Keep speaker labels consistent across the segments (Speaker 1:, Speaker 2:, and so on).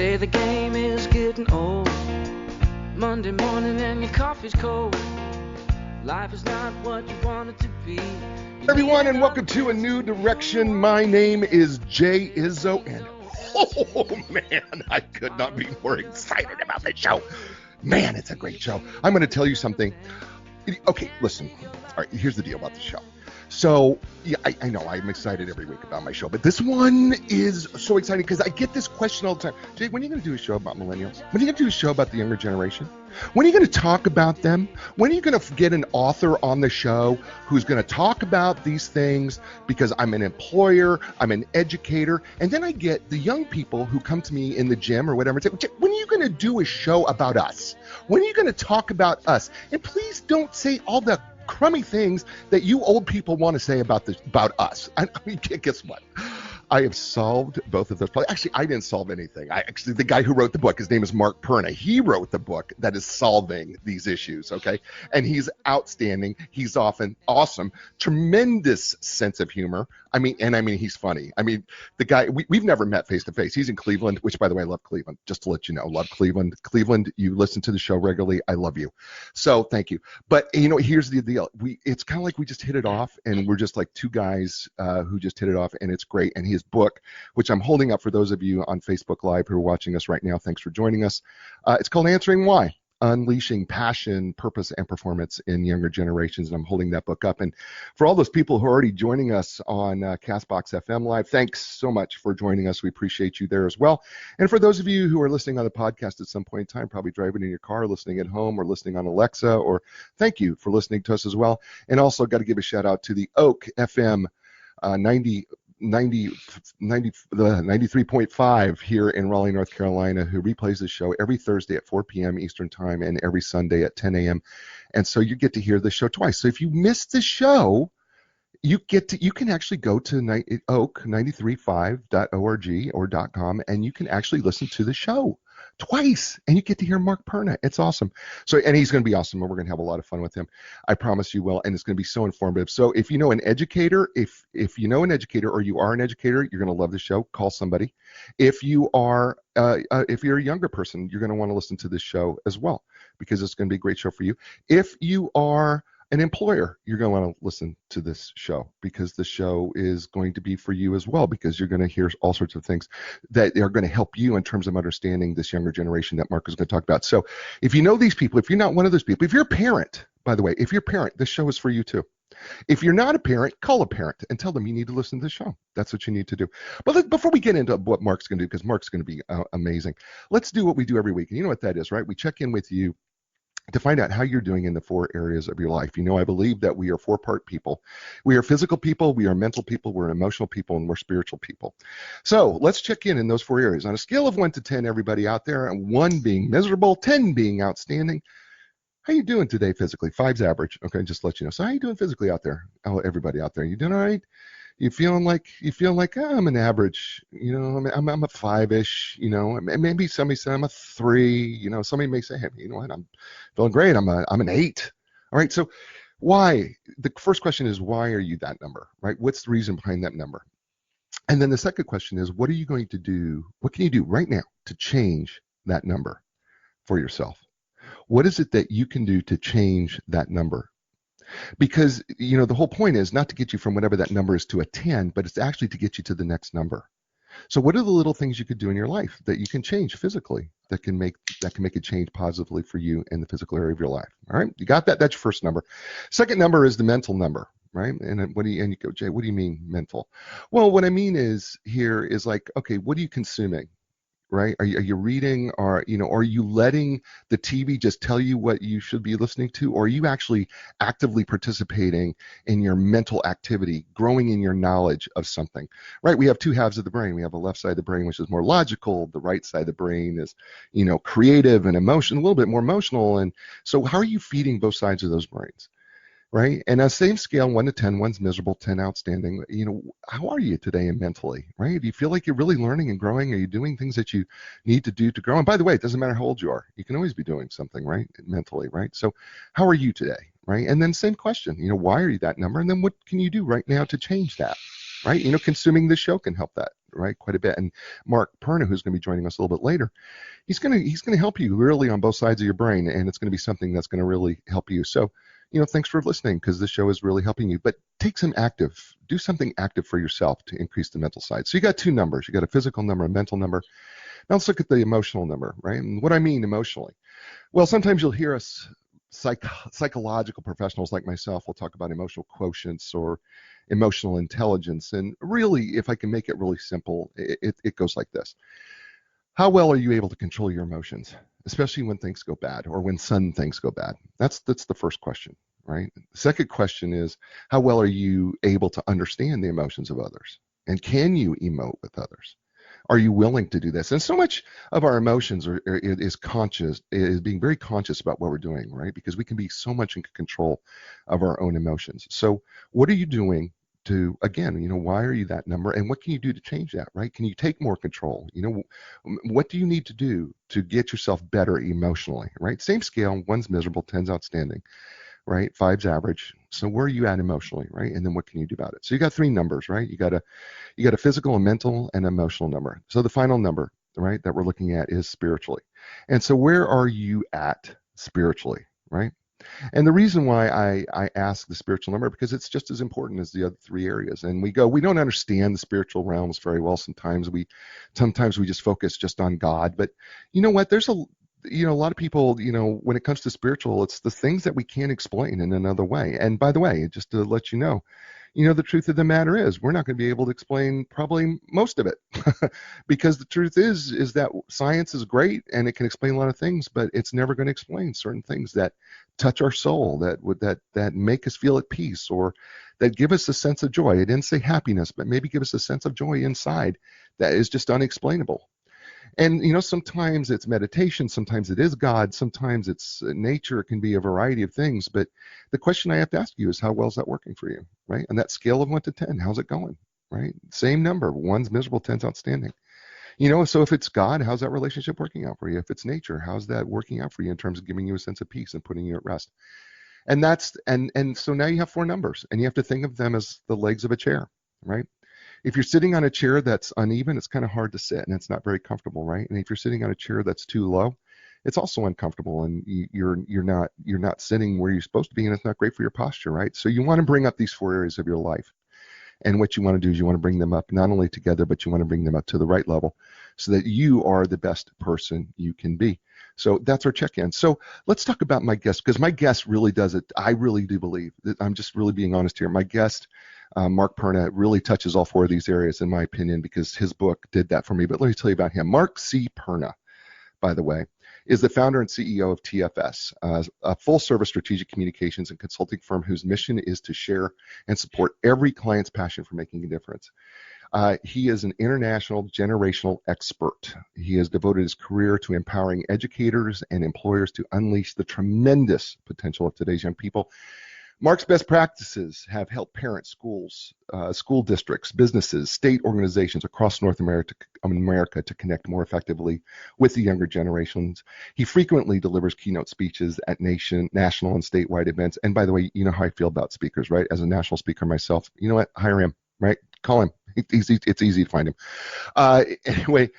Speaker 1: say the game is getting old. Monday morning and your coffee's cold. Life is not what you want it to be.
Speaker 2: Everyone, and welcome to A New Direction. My name is Jay Izzo, and oh man, I could not be more excited about this show. Man, it's a great show. I'm going to tell you something. Okay, listen. All right, here's the deal about the show. So, yeah, I know I'm excited every week about my show, but this one is so exciting because I get this question all the time. Jay, when are you going to do a show about millennials? When are you going to do a show about the younger generation? When are you going to talk about them? When are you going to get an author on the show who's going to talk about these things? Because I'm an employer, I'm an educator, and then I get the young people who come to me in the gym or whatever and say, when are you going to do a show about us? When are you going to talk about us? And please don't say all the crummy things that you old people want to say about us. I mean, guess what? I have solved both of those. Actually, I didn't solve anything. The guy who wrote the book, his name is Mark Perna. He wrote the book that is solving these issues, okay? And he's outstanding. He's often awesome. Tremendous sense of humor. I mean, he's funny. I mean, the guy, we've never met face to face. He's in Cleveland, which, by the way, I love Cleveland. Just to let you know, love Cleveland. Cleveland, you listen to the show regularly. I love you. So thank you. But, here's the deal. It's kind of like we just hit it off, and we're just like two guys who just hit it off, and it's great. And his book, which I'm holding up for those of you on Facebook Live who are watching us right now, thanks for joining us. It's called Answering Why: Unleashing Passion, Purpose, and Performance in Younger Generations. And I'm holding that book up. And for all those people who are already joining us on Castbox FM Live, thanks so much for joining us. We appreciate you there as well. And for those of you who are listening on the podcast at some point in time, probably driving in your car, listening at home, or listening on Alexa, or thank you for listening to us as well. And also got to give a shout out to the Oak FM 93.5 here in Raleigh, North Carolina, who replays the show every Thursday at 4 p.m. Eastern Time and every Sunday at 10 a.m. And so you get to hear the show twice. So if you miss the show, you can actually go to oak935.org or .com, and you can actually listen to the show twice, and you get to hear Mark Perna. It's awesome. So, and he's going to be awesome, and we're going to have a lot of fun with him. I promise you will, and it's going to be so informative. So if you know an educator, if you know an educator or you are an educator, you're going to love the show. Call somebody. If you are if you're a younger person, you're going to want to listen to this show as well, because it's going to be a great show for you. If you are an employer, you're going to want to listen to this show, because the show is going to be for you as well, because you're going to hear all sorts of things that are going to help you in terms of understanding this younger generation that Mark is going to talk about. So if you know these people, if you're not one of those people, if you're a parent, by the way, if you're a parent, this show is for you too. If you're not a parent, call a parent and tell them you need to listen to the show. That's what you need to do. But before we get into what Mark's going to do, because Mark's going to be amazing, let's do what we do every week. And you know what that is, right? We check in with you to find out how you're doing in the 4 areas of your life. I believe that we are 4-part people. We are physical people, we are mental people, we're emotional people, and we're spiritual people. So let's check in those 4 areas. On a scale of 1 to 10, everybody out there, and 1 being miserable, 10 being outstanding, how you doing today physically? 5's average. Okay, just to let you know. So how you doing physically out there? Oh, everybody out there, you doing all right? You feeling like I'm an average, I'm a 5-ish, maybe somebody said I'm a 3, somebody may say, hey, you know what, I'm feeling great, I'm an 8. All right, so why? The first question is, why are you that number, right? What's the reason behind that number? And then the second question is, what are you going to do? What can you do right now to change that number for yourself? What is it that you can do to change that number? Because, the whole point is not to get you from whatever that number is to a 10, but it's actually to get you to the next number. So what are the little things you could do in your life that you can change physically that can make a change positively for you in the physical area of your life? All right, you got that? That's your first number. Second number is the mental number, right? And you go, Jay, what do you mean mental? Well, what I mean is like, okay, what are you consuming? Right? Are you reading, or are you letting the TV just tell you what you should be listening to, or are you actually actively participating in your mental activity, growing in your knowledge of something? Right? We have 2 halves of the brain. We have a left side of the brain, which is more logical. The right side of the brain is, creative and emotional, a little bit more emotional. And so how are you feeding both sides of those brains? Right? And on the same scale, 1 to 10, 1's miserable, 10 outstanding. How are you today and mentally, right? Do you feel like you're really learning and growing? Are you doing things that you need to do to grow? And by the way, it doesn't matter how old you are. You can always be doing something, right? Mentally, right? So how are you today, right? And then same question, why are you that number? And then what can you do right now to change that? right? Consuming this show can help that, right? Quite a bit. And Mark Perna, who's going to be joining us a little bit later, he's going to help you really on both sides of your brain, and it's going to be something that's going to really help you. So, thanks for listening, because this show is really helping you. But do something active for yourself to increase the mental side. So you got two numbers. You got a physical number, a mental number. Now let's look at the emotional number, right? And what I mean emotionally. Well, sometimes you'll hear us psychological professionals like myself will talk about emotional quotients or emotional intelligence. And really, if I can make it really simple, it goes like this. How well are you able to control your emotions, especially when things go bad or when sudden things go bad? That's the first question, right? The second question is, how well are you able to understand the emotions of others? And can you emote with others? Are you willing to do this? And so much of our emotions is being very conscious about what we're doing, right? Because we can be so much in control of our own emotions. So what are you doing to, again, why are you that number, and what can you do to change that, right? Can you take more control? What do you need to do to get yourself better emotionally, right? Same scale, one's miserable, 10's outstanding, right? 5's average. So where are you at emotionally, right? And then what can you do about it? So you got three numbers, right? You got a physical, a mental, and emotional number. So the final number, right, that we're looking at is spiritually. And so where are you at spiritually, right? And the reason why I ask the spiritual number, because it's just as important as the other three areas. And we don't understand the spiritual realms very well. Sometimes we just focus just on God. But you know what? There's a lot of people, when it comes to spiritual, it's the things that we can't explain in another way. And by the way, just to let you know, the truth of the matter is we're not going to be able to explain probably most of it because the truth is that science is great and it can explain a lot of things, but it's never going to explain certain things that touch our soul, that make us feel at peace, or that give us a sense of joy. I didn't say happiness, but maybe give us a sense of joy inside that is just unexplainable. And sometimes it's meditation, sometimes it is God, sometimes it's nature. It can be a variety of things. But the question I have to ask you is, how well is that working for you, right? On that scale of 1 to 10, how's it going, right? Same number. 1's miserable, 10's outstanding. So if it's God, how's that relationship working out for you? If it's nature, how's that working out for you in terms of giving you a sense of peace and putting you at rest? And so now you have four numbers, and you have to think of them as the legs of a chair, right? If you're sitting on a chair that's uneven, it's kind of hard to sit and it's not very comfortable, right? And if you're sitting on a chair that's too low, it's also uncomfortable, and you're not sitting where you're supposed to be, and it's not great for your posture, right? So you want to bring up these four areas of your life. And what you want to do is you want to bring them up not only together, but you want to bring them up to the right level so that you are the best person you can be. So that's our check-in. So let's talk about my guest, because my guest really does it. I really do believe that, I'm just really being honest here. My guest, Mark Perna, really touches all four of these areas, in my opinion, because his book did that for me. But let me tell you about him. Mark C. Perna, by the way, is the founder and CEO of TFS, a full-service strategic communications and consulting firm whose mission is to share and support every client's passion for making a difference. He is an international generational expert. He has devoted his career to empowering educators and employers to unleash the tremendous potential of today's young people. Mark's best practices have helped parents, schools, school districts, businesses, state organizations across North America to connect more effectively with the younger generations. He frequently delivers keynote speeches at national and statewide events. And by the way, you know how I feel about speakers, right? As a national speaker myself, you know what? Hire him, right? Call him. It's easy to find him. Anyway,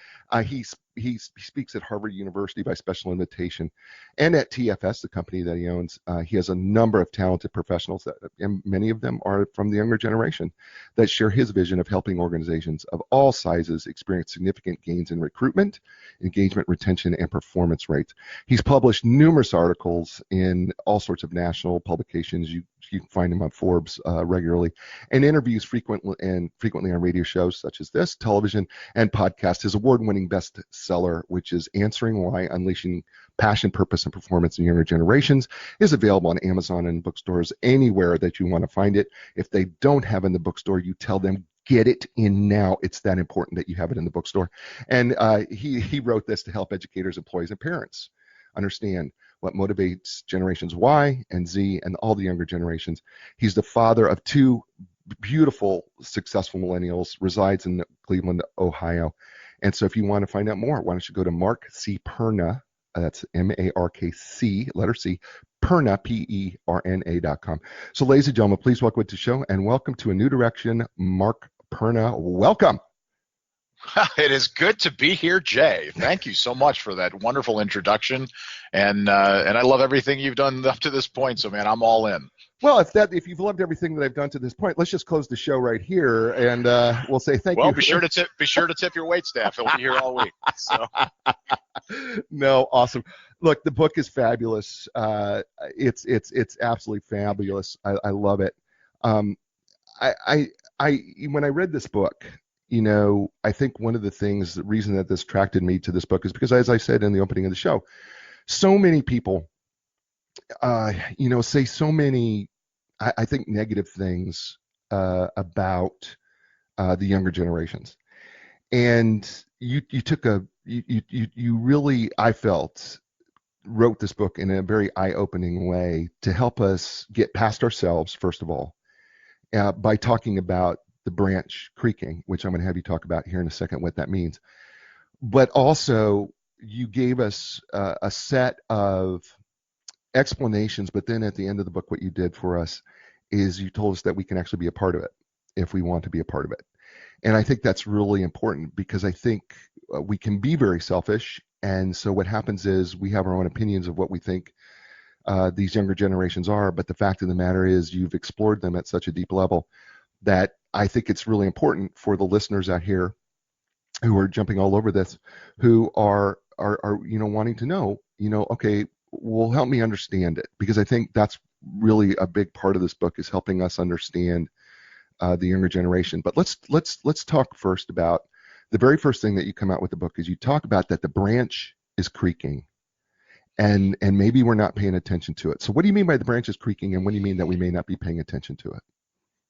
Speaker 2: he speaks at Harvard University by special invitation, and at TFS, the company that he owns. He has a number of talented professionals, and many of them are from the younger generation, that share his vision of helping organizations of all sizes experience significant gains in recruitment, engagement, retention, and performance rates. He's published numerous articles in all sorts of national publications. You can find him on Forbes regularly, and interviews frequently on radio shows such as this, television, and podcast. His award-winning bestseller, which is Answering Why Unleashing Passion, Purpose, and Performance in Younger Generations, is available on Amazon and bookstores anywhere that you want to find it. If they don't have it in the bookstore, you tell them, get it in now. It's that important that you have it in the bookstore. And he wrote this to help educators, employees, and parents understand what motivates generations Y and Z and all the younger generations. He's the father of two beautiful, successful millennials, resides in Cleveland, Ohio. And so if you want to find out more, why don't you go to Mark C. Perna, that's M-A-R-K-C, letter C, Perna, Perna.com. So ladies and gentlemen, please welcome to the show and welcome to A New Direction, Mark Perna. Welcome.
Speaker 3: It is good to be here, Jay. Thank you so much for that wonderful introduction, and I love everything you've done up to this point. So, man, I'm all in.
Speaker 2: Well, if you've loved everything that I've done to this point, let's just close the show right here, and we'll say thank you.
Speaker 3: Well, be sure to tip your wait staff. He'll be here all week. So.
Speaker 2: No, awesome. Look, the book is fabulous. It's absolutely fabulous. I love it. I when I read this book, I think one of the reason that this attracted me to this book is because, as I said in the opening of the show, so many people, say so many, I think, negative things about the younger generations. And you really, I felt, wrote this book in a very eye-opening way to help us get past ourselves, first of all, by talking about the branch creaking, which I'm going to have you talk about here in a second, what that means. But also, you gave us a set of explanations, but then at the end of the book, what you did for us is you told us that we can actually be a part of it if we want to be a part of it. And I think that's really important, because I think we can be very selfish. And so what happens is we have our own opinions of what we think these younger generations are. But the fact of the matter is you've explored them at such a deep level that I think it's really important for the listeners out here who are jumping all over this, who are wanting to know, okay, well, help me understand it, because I think that's really a big part of this book, is helping us understand the younger generation. But let's talk first about the very first thing that you come out with the book is you talk about that the branch is creaking, and maybe we're not paying attention to it. So what do you mean by the branch is creaking, and what do you mean that we may not be paying attention to it?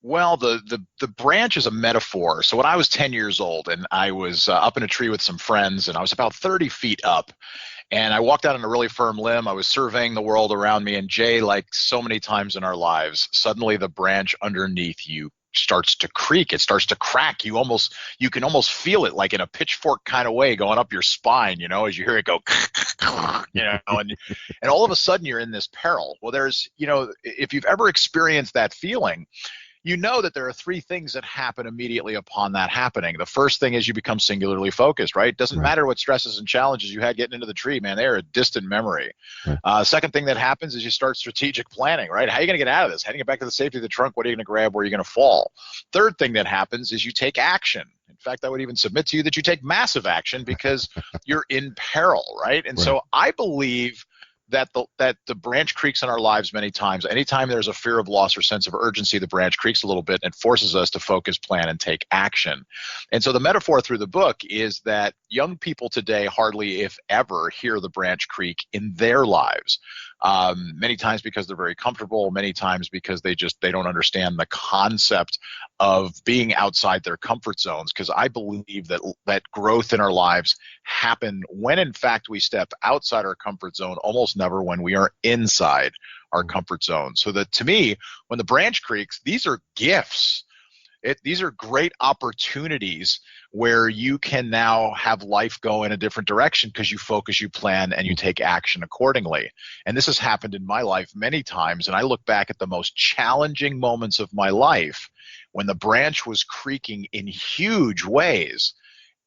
Speaker 3: Well, the branch is a metaphor. So when I was 10 years old and I was up in a tree with some friends, and I was about 30 feet up, and I walked out on a really firm limb. I was surveying the world around me, and Jay, like so many times in our lives, suddenly the branch underneath you starts to creak. It starts to crack. You can almost feel it, like in a pitchfork kind of way, going up your spine, as you hear it go, and all of a sudden you're in this peril. Well, there's, if you've ever experienced that feeling, you know that there are three things that happen immediately upon that happening. The first thing is you become singularly focused, right? It doesn't matter what stresses and challenges you had getting into the tree, man, they are a distant memory. Second thing that happens is you start strategic planning, right? How are you going to get out of this? How do you get back to the safety of the trunk? What are you going to grab? Where are you going to fall? Third thing that happens is you take action. In fact, I would even submit to you that you take massive action because you're in peril, right? And so I believe that the branch creaks in our lives many times. Anytime there's a fear of loss or sense of urgency, the branch creaks a little bit and forces us to focus, plan, and take action. And so the metaphor through the book is that young people today hardly, if ever, hear the branch creak in their lives. Many times because they're very comfortable, many times because they don't understand the concept of being outside their comfort zones. Because I believe that growth in our lives happen when, in fact, we step outside our comfort zone, almost never when we are inside our comfort zone. So that, to me, when the branch creaks, these are gifts. These are great opportunities where you can now have life go in a different direction because you focus, you plan, and you take action accordingly. And this has happened in my life many times. And I look back at the most challenging moments of my life when the branch was creaking in huge ways.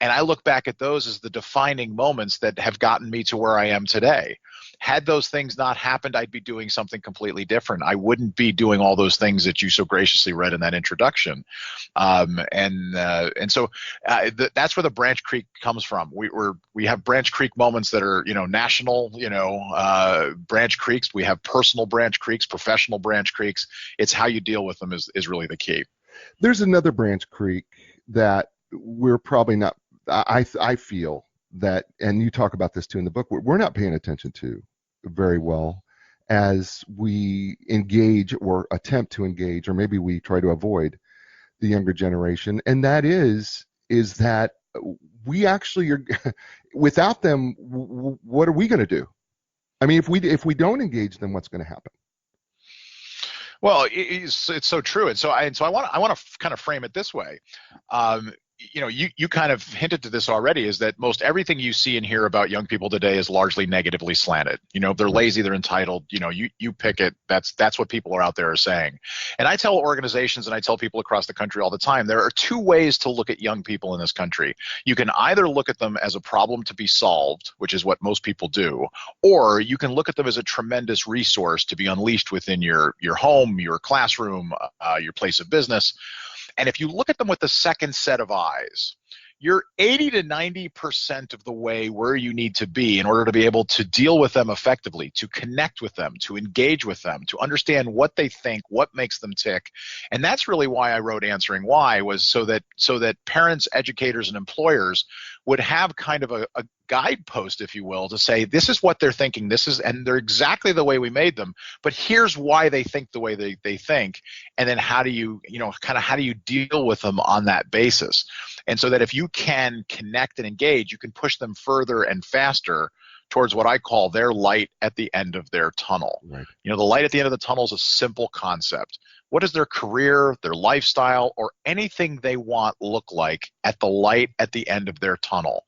Speaker 3: And I look back at those as the defining moments that have gotten me to where I am today. Had those things not happened, I'd be doing something completely different. I wouldn't be doing all those things that you so graciously read in that introduction. And so that's where the branch creak comes from. We have branch creak moments that are, national, branch creaks. We have personal branch creaks, professional branch creaks. It's how you deal with them is really the key.
Speaker 2: There's another branch creak that we're probably not, I feel that, and you talk about this too in the book, we're not paying attention to very well as we engage or attempt to engage, or maybe we try to avoid the younger generation. And that is that we actually are, without them, what are we going to do? I mean, if we don't engage them, what's going to happen?
Speaker 3: Well, it's so true. And so I want to kind of frame it this way. you kind of hinted to this already, is that most everything you see and hear about young people today is largely negatively slanted. They're lazy, they're entitled, you pick it. That's what people are out there are saying. And I tell organizations and I tell people across the country all the time, there are two ways to look at young people in this country. You can either look at them as a problem to be solved, which is what most people do, or you can look at them as a tremendous resource to be unleashed within your home, your classroom, your place of business. And if you look at them with the second set of eyes, you're 80 to 90% of the way where you need to be in order to be able to deal with them effectively, to connect with them, to engage with them, to understand what they think, what makes them tick. And that's really why I wrote Answering Why, was so that parents, educators, and employers would have kind of a guidepost, if you will, to say, this is what they're thinking, and they're exactly the way we made them, but here's why they think the way they think. And then how do you deal with them on that basis? And so that if you can connect and engage, you can push them further and faster towards what I call their light at the end of their tunnel.
Speaker 2: Right.
Speaker 3: The light at the end of the tunnel is a simple concept. What does their career, their lifestyle, or anything they want look like at the light at the end of their tunnel?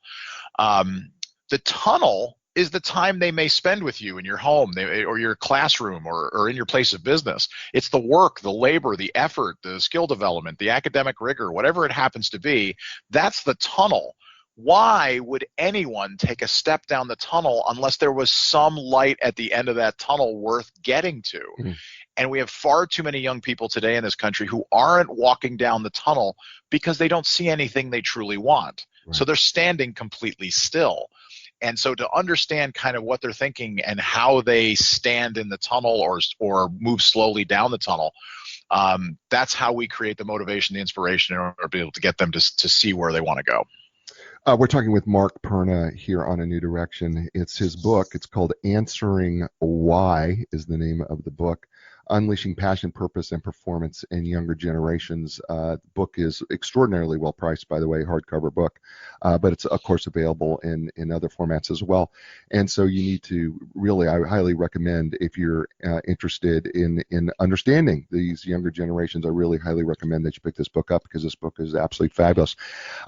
Speaker 3: The tunnel is the time they may spend with you in your home or your classroom or in your place of business. It's the work, the labor, the effort, the skill development, the academic rigor, whatever it happens to be. That's the tunnel. Why would anyone take a step down the tunnel unless there was some light at the end of that tunnel worth getting to? Mm. And we have far too many young people today in this country who aren't walking down the tunnel because they don't see anything they truly want. Right. So they're standing completely still. And so to understand kind of what they're thinking and how they stand in the tunnel or move slowly down the tunnel, that's how we create the motivation, the inspiration, in order to be able to get them to see where they want to go.
Speaker 2: We're talking with Mark Perna here on A New Direction. It's his book. It's called Answering Why is the name of the book. Unleashing Passion, Purpose, and Performance in Younger Generations. The book is extraordinarily well priced, by the way, hardcover book, but it's, of course, available in other formats as well. And so you need to really, I highly recommend, if you're interested in understanding these younger generations, I really highly recommend that you pick this book up, because this book is absolutely fabulous.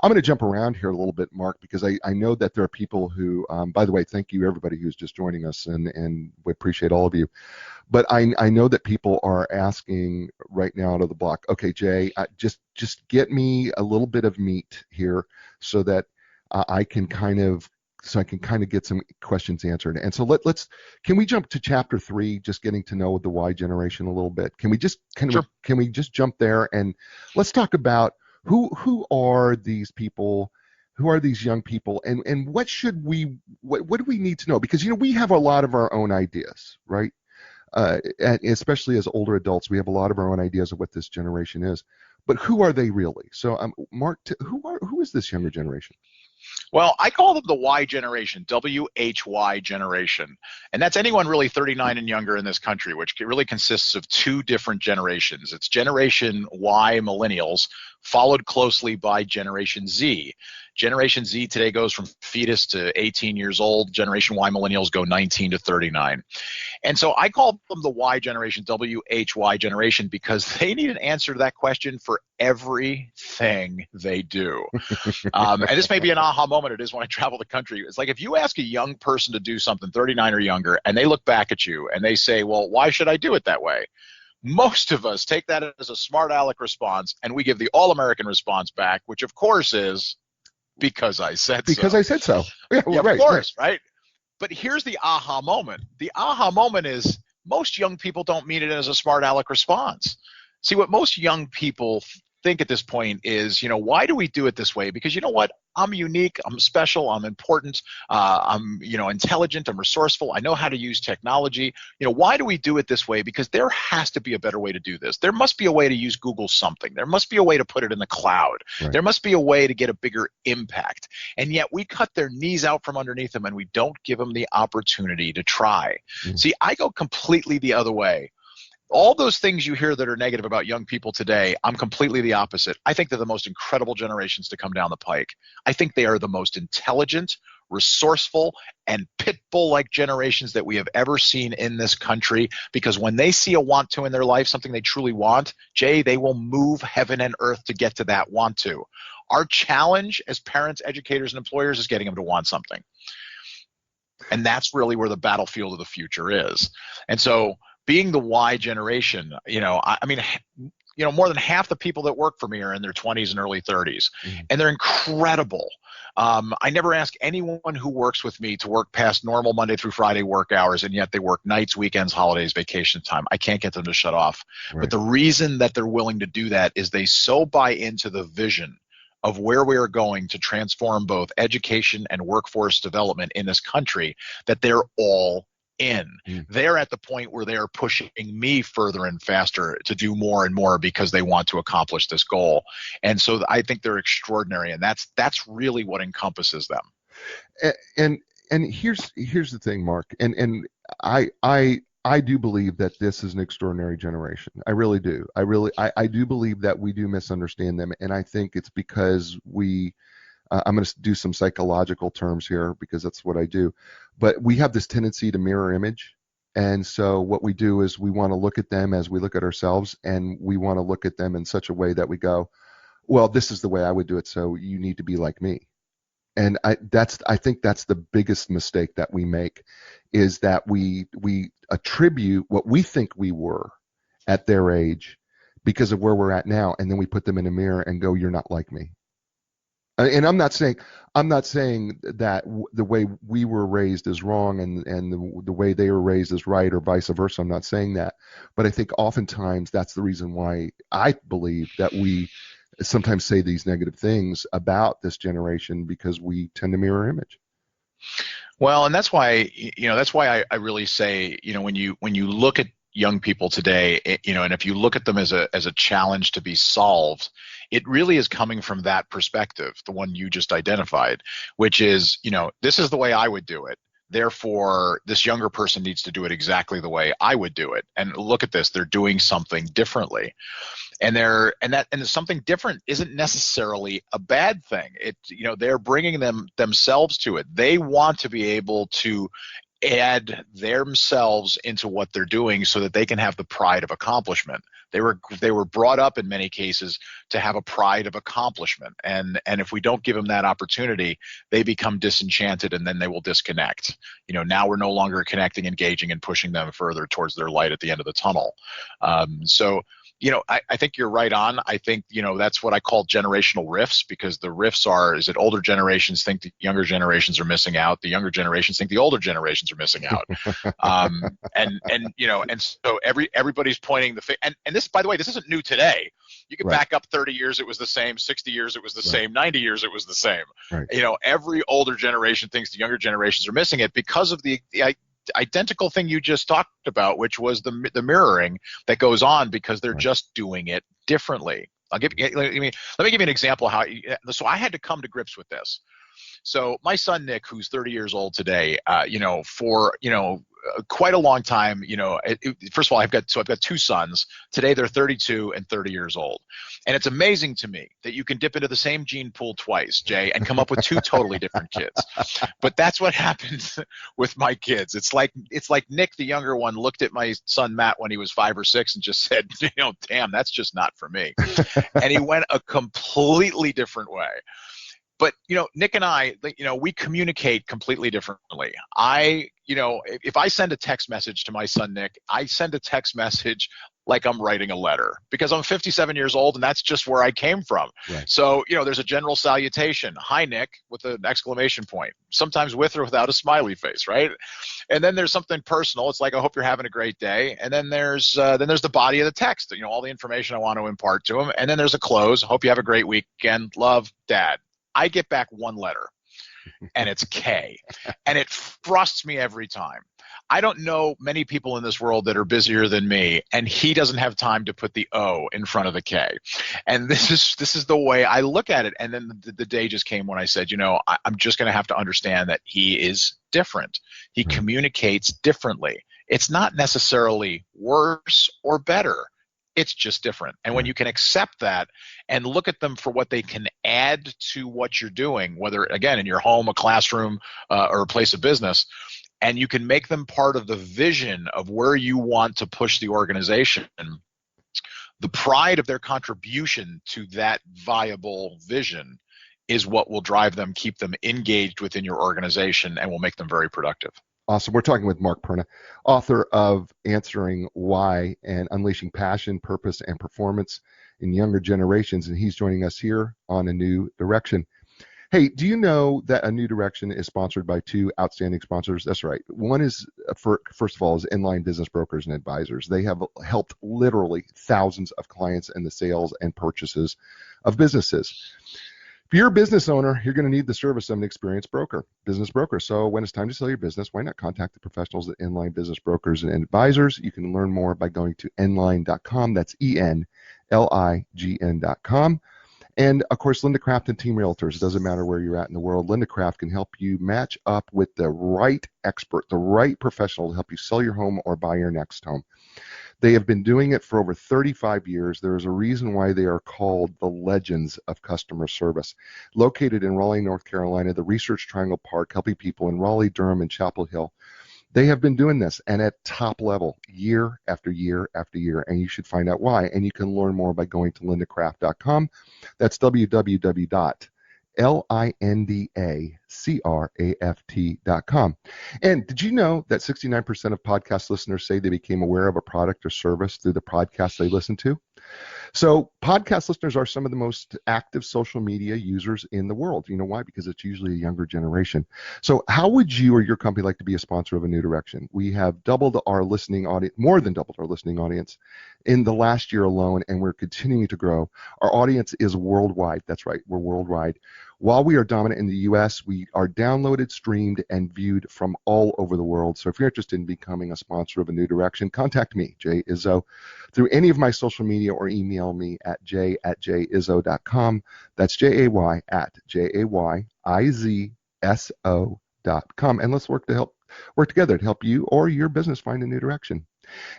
Speaker 2: I'm going to jump around here a little bit, Mark, because I know that there are people who, by the way, thank you everybody who's just joining us, and we appreciate all of you. But I know that people are asking right now out of the block, okay, Jay, just get me a little bit of meat here so that I can kind of get some questions answered. And so can we jump to chapter 3, just getting to know the Y generation a little bit? Can we just can we just jump there and let's talk about who are these people? Who are these young people, and what do we need to know? Because we have a lot of our own ideas, right? And especially as older adults, we have a lot of our own ideas of what this generation is. But who are they really? So, Mark, who is this younger generation?
Speaker 3: Well, I call them the Y generation, WHY generation. And that's anyone really 39 and younger in this country, which really consists of two different generations. It's Generation Y millennials, followed closely by Generation Z. Generation Z today goes from fetus to 18 years old. Generation Y millennials go 19 to 39. And so I call them the Y generation, WHY generation, because they need an answer to that question for everything they do. And this may be an aha moment. It is when I travel the country. It's like if you ask a young person to do something, 39 or younger, and they look back at you and they say, well, why should I do it that way? Most of us take that as a smart aleck response, and we give the all-American response back, which of course is, because I said so.
Speaker 2: Because I said so. Yeah, well,
Speaker 3: of course, right? But here's the aha moment. The aha moment is most young people don't mean it as a smart aleck response. See, what most young people think at this point is, why do we do it this way? Because you know what? I'm unique. I'm special. I'm important. I'm, intelligent. I'm resourceful. I know how to use technology. Why do we do it this way? Because there has to be a better way to do this. There must be a way to use Google something. There must be a way to put it in the cloud. Right. There must be a way to get a bigger impact. And yet we cut their knees out from underneath them and we don't give them the opportunity to try. See, I go completely the other way. All those things you hear that are negative about young people today, I'm completely the opposite. I think they're the most incredible generations to come down the pike. I think they are the most intelligent, resourceful, and pit bull-like generations that we have ever seen in this country, because when they see a want to in their life, something they truly want, Jay, they will move heaven and earth to get to that want to. Our challenge as parents, educators, and employers is getting them to want something. And that's really where the battlefield of the future is. And so being the Y generation, I mean, more than half the people that work for me are in their 20s and early 30s, and they're incredible. I never ask anyone who works with me to work past normal Monday through Friday work hours, and yet they work nights, weekends, holidays, vacation time. I can't get them to shut off. Right. But the reason that they're willing to do that is they so buy into the vision of where we are going to transform both education and workforce development in this country that they're all in. They're at the point where they are pushing me further and faster to do more and more because they want to accomplish this goal. And so I think they're extraordinary, and that's really what encompasses them.
Speaker 2: And here's the thing, Mark, and I do believe that this is an extraordinary generation. I really do. I do believe that we do misunderstand them, and I think it's because I'm going to do some psychological terms here because that's what I do. But we have this tendency to mirror image. And so what we do is we want to look at them as we look at ourselves, and we want to look at them in such a way that we go, well, this is the way I would do it, so you need to be like me. And I think that's the biggest mistake that we make, is that we attribute what we think we were at their age because of where we're at now, and then we put them in a mirror and go, you're not like me. And I'm not saying that the way we were raised is wrong and the way they were raised is right, or vice versa. I'm not saying that, but I think oftentimes that's the reason why I believe that we sometimes say these negative things about this generation, because we tend to mirror image.
Speaker 3: Well, and that's why I really say, when you look at young people today, and if you look at them as a challenge to be solved, it really is coming from that perspective, the one you just identified, which is, this is the way I would do it. Therefore, this younger person needs to do it exactly the way I would do it. And look at this, they're doing something differently. And something different isn't necessarily a bad thing. They're bringing themselves to it. They want to be able to add themselves into what they're doing so that they can have the pride of accomplishment. They were brought up in many cases to have a pride of accomplishment, and if we don't give them that opportunity, they become disenchanted, and then they will disconnect. Now we're no longer connecting, engaging, and pushing them further towards their light at the end of the tunnel. I think you're right on. I think, that's what I call generational rifts, because the rifts is that older generations think the younger generations are missing out. The younger generations think the older generations are missing out. And so everybody's pointing the finger. And this, by the way, this isn't new today. You can back up 30 years, it was the same. 60 years, it was the same. 90 years, it was the same. Right. Every older generation thinks the younger generations are missing it because of the identical thing you just talked about, which was the mirroring that goes on because they're just doing it differently. Let me give you an example so I had to come to grips with this. So my son Nick, who's 30 years old today, for quite a long time, first of all, I've got two sons. Today they're 32 and 30 years old. And it's amazing to me that you can dip into the same gene pool twice, Jay, and come up with two totally different kids. But that's what happens with my kids. It's like Nick, the younger one, looked at my son Matt when he was 5 or 6 and just said, damn, that's just not for me. And he went a completely different way. But, Nick and I, we communicate completely differently. If I send a text message to my son, Nick, I send a text message like I'm writing a letter, because I'm 57 years old and that's just where I came from. Right. So, there's a general salutation. Hi, Nick, with an exclamation point, sometimes with or without a smiley face, right? And then there's something personal. It's like, I hope you're having a great day. And then there's the body of the text, all the information I want to impart to him. And then there's a close. Hope you have a great weekend. Love, Dad. I get back one letter, and it's K, and it frustrates me every time. I don't know many people in this world that are busier than me, and he doesn't have time to put the O in front of the K. And this is the way I look at it. And then the day just came when I said, I'm just going to have to understand that he is different. He communicates differently. It's not necessarily worse or better. It's just different. And when you can accept that and look at them for what they can add to what you're doing, whether, again, in your home, a classroom, or a place of business, and you can make them part of the vision of where you want to push the organization, the pride of their contribution to that viable vision is what will drive them, keep them engaged within your organization, and will make them very productive.
Speaker 2: Awesome. We're talking with Mark Perna, author of Answering Why and Unleashing Passion, Purpose, and Performance in Younger Generations, and he's joining us here on A New Direction. Hey, do you know that A New Direction is sponsored by two outstanding sponsors? That's right. One is, first of all, is Inline Business Brokers and Advisors. They have helped literally thousands of clients in the sales and purchases of businesses. If you're a business owner, you're going to need the service of an experienced business broker. So when it's time to sell your business, why not contact the professionals at Inline Business Brokers and Advisors? You can learn more by going to nline.com. That's ENLIGN.com. And of course, Linda Craft and Team Realtors. It doesn't matter where you're at in the world. Linda Craft can help you match up with the right expert, the right professional to help you sell your home or buy your next home. They have been doing it for over 35 years. There is a reason why they are called the legends of customer service. Located in Raleigh, North Carolina, the Research Triangle Park, helping people in Raleigh, Durham, and Chapel Hill. They have been doing this, and at top level, year after year after year, and you should find out why. And you can learn more by going to lindacraft.com. That's www.lindacraft.com. And did you know that 69% of podcast listeners say they became aware of a product or service through the podcast they listen to? So podcast listeners are some of the most active social media users in the world. You know why? Because it's usually a younger generation. So how would you or your company like to be a sponsor of A New Direction? We have doubled our listening audience, more than doubled our listening audience in the last year alone, and we're continuing to grow. Our audience is worldwide. That's right, we're worldwide. While we are dominant in the U.S., we are downloaded, streamed, and viewed from all over the world. So if you're interested in becoming a sponsor of A New Direction, contact me, Jay Izzo, through any of my social media or email me at jay@jayizzo.com. That's jay@jayizzo.com. And let's work together to help you or your business find a new direction.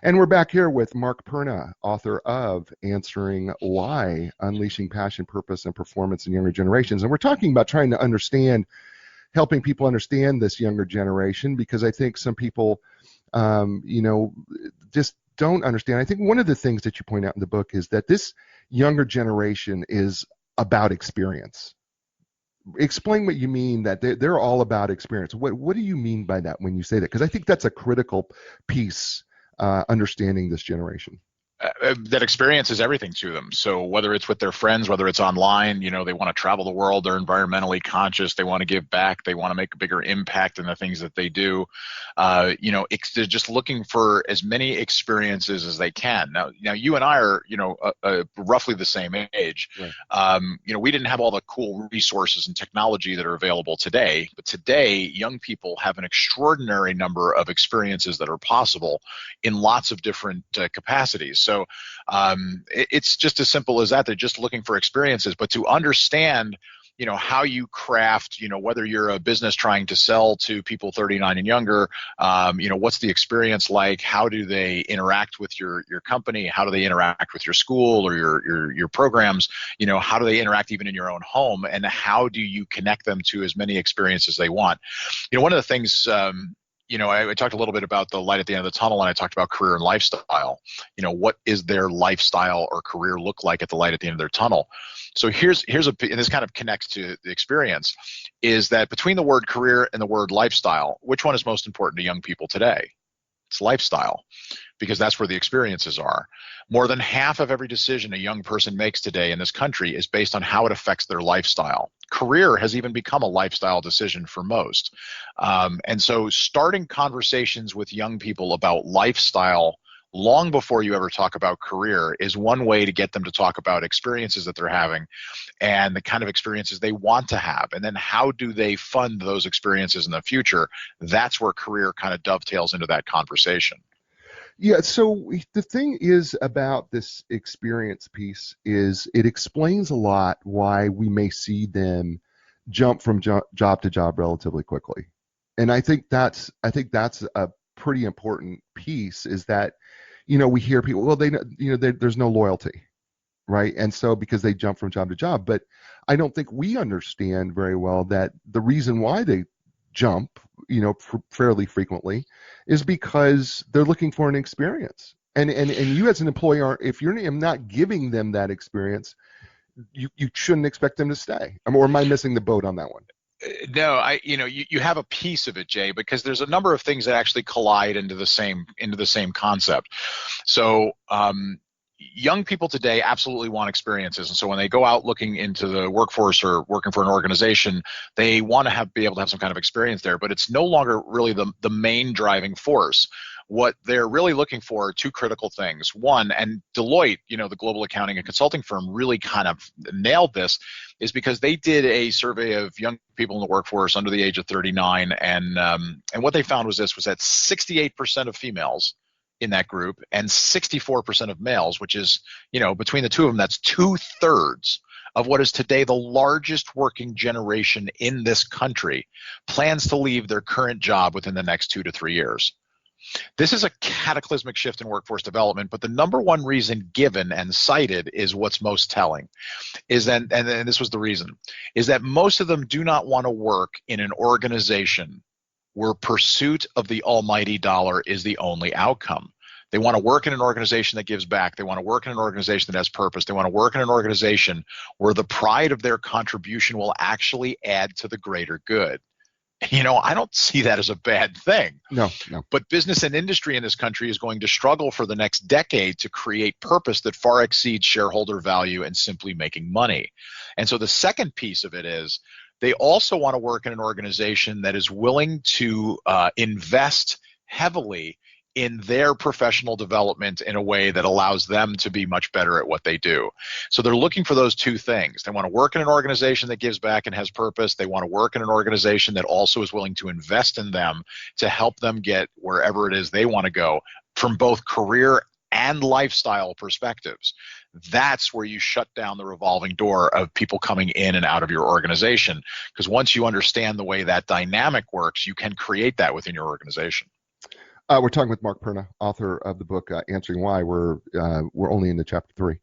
Speaker 2: And we're back here with Mark Perna, author of Answering Why, Unleashing Passion, Purpose, and Performance in Younger Generations. And we're talking about trying to understand, helping people understand this younger generation, because I think some people, just don't understand. I think one of the things that you point out in the book is that this younger generation is about experience. Explain what you mean that they're all about experience. What do you mean by that when you say that? Because I think that's a critical piece. Understanding this generation.
Speaker 3: That experience is everything to them. So whether it's with their friends, whether it's online, they want to travel the world, they're environmentally conscious, they want to give back, they want to make a bigger impact in the things that they do. They're just looking for as many experiences as they can. Now you and I are, roughly the same age. Right. We didn't have all the cool resources and technology that are available today, but today young people have an extraordinary number of experiences that are possible in lots of different capacities. So it's just as simple as that. They're just looking for experiences, but to understand, how you craft, whether you're a business trying to sell to people 39 and younger, what's the experience like? How do they interact with your company? How do they interact with your school or your programs? How do they interact even in your own home? And how do you connect them to as many experiences they want? One of the things, I talked a little bit about the light at the end of the tunnel, and I talked about career and lifestyle. What is their lifestyle or career look like at the light at the end of their tunnel? So here's and this kind of connects to the experience, is that between the word career and the word lifestyle, which one is most important to young people today? It's lifestyle, because that's where the experiences are. More than half of every decision a young person makes today in this country is based on how it affects their lifestyle. Career has even become a lifestyle decision for most. And so starting conversations with young people about lifestyle long before you ever talk about career is one way to get them to talk about experiences that they're having and the kind of experiences they want to have. And then how do they fund those experiences in the future? That's where career kind of dovetails into that conversation.
Speaker 2: Yeah, so the thing is about this experience piece is it explains a lot why we may see them jump from job to job relatively quickly. And I think that's a pretty important piece, is that, we hear people, well, there's no loyalty, right? And so because they jump from job to job, but I don't think we understand very well that the reason why they jump, fairly frequently is because they're looking for an experience. And you as an employer, if you're not giving them that experience, you shouldn't expect them to stay. Or am I missing the boat on that one?
Speaker 3: No, you have a piece of it, Jay, because there's a number of things that actually collide into the same concept. So, young people today absolutely want experiences, and so when they go out looking into the workforce or working for an organization, they want to be able to have some kind of experience there. But it's no longer really the main driving force. What they're really looking for are two critical things. One, and Deloitte, the global accounting and consulting firm, really kind of nailed this, is because they did a survey of young people in the workforce under the age of 39, and what they found was that 68% of females in that group and 64% of males, which is, between the two of them, that's 2/3 of what is today the largest working generation in this country, plans to leave their current job within the next 2 to 3 years. This is a cataclysmic shift in workforce development, but the number one reason given and cited is what's most telling, is that, and this was the reason, is that most of them do not want to work in an organization where pursuit of the almighty dollar is the only outcome. They want to work in an organization that gives back. They want to work in an organization that has purpose. They want to work in an organization where the pride of their contribution will actually add to the greater good. I don't see that as a bad thing.
Speaker 2: No.
Speaker 3: But business and industry in this country is going to struggle for the next decade to create purpose that far exceeds shareholder value and simply making money. And so the second piece of it is they also want to work in an organization that is willing to invest heavily in their professional development in a way that allows them to be much better at what they do. So they're looking for those two things. They want to work in an organization that gives back and has purpose. They want to work in an organization that also is willing to invest in them to help them get wherever it is they want to go from both career and lifestyle perspectives. That's where you shut down the revolving door of people coming in and out of your organization. Because once you understand the way that dynamic works, you can create that within your organization.
Speaker 2: We're talking with Mark Perna, author of the book Answering Why. We're only into chapter 3,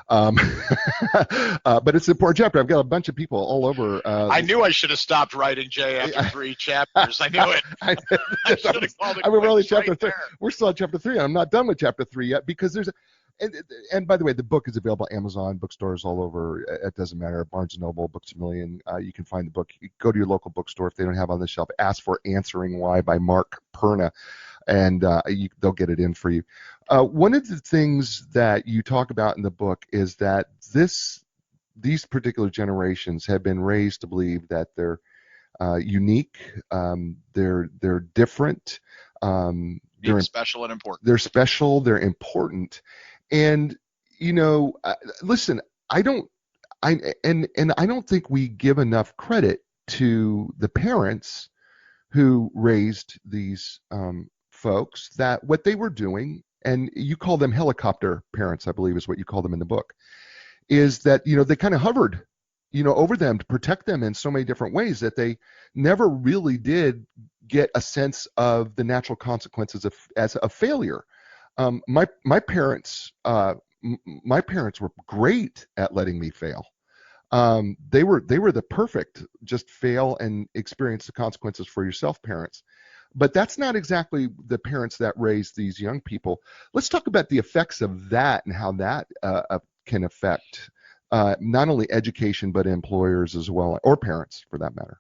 Speaker 2: but it's an important chapter. I've got a bunch of people all over.
Speaker 3: I knew I should have stopped writing, Jay, after 3 chapters. I knew it. I should have called it.
Speaker 2: We're only chapter
Speaker 3: right
Speaker 2: 3.
Speaker 3: There.
Speaker 2: We're still at chapter 3, and I'm not done with chapter 3 yet because there's. And by the way, the book is available on Amazon, bookstores all over. It doesn't matter. Barnes & Noble, Books A Million. You can find the book. You go to your local bookstore. If they don't have it on the shelf, ask for Answering Why by Mark Perna, and they'll get it in for you. One of the things that you talk about in the book is that these particular generations have been raised to believe that they're unique, they're different,
Speaker 3: they're special and important.
Speaker 2: They're special, they're important. And listen, I don't think we give enough credit to the parents who raised these folks, that what they were doing, and you call them helicopter parents, I believe is what you call them in the book, is that they kind of hovered over them to protect them in so many different ways that they never really did get a sense of the natural consequences as a failure. My parents were great at letting me fail. They were the perfect just fail and experience the consequences for yourself parents. But that's not exactly the parents that raise these young people. Let's talk about the effects of that and how that can affect not only education but employers as well, or parents for that matter.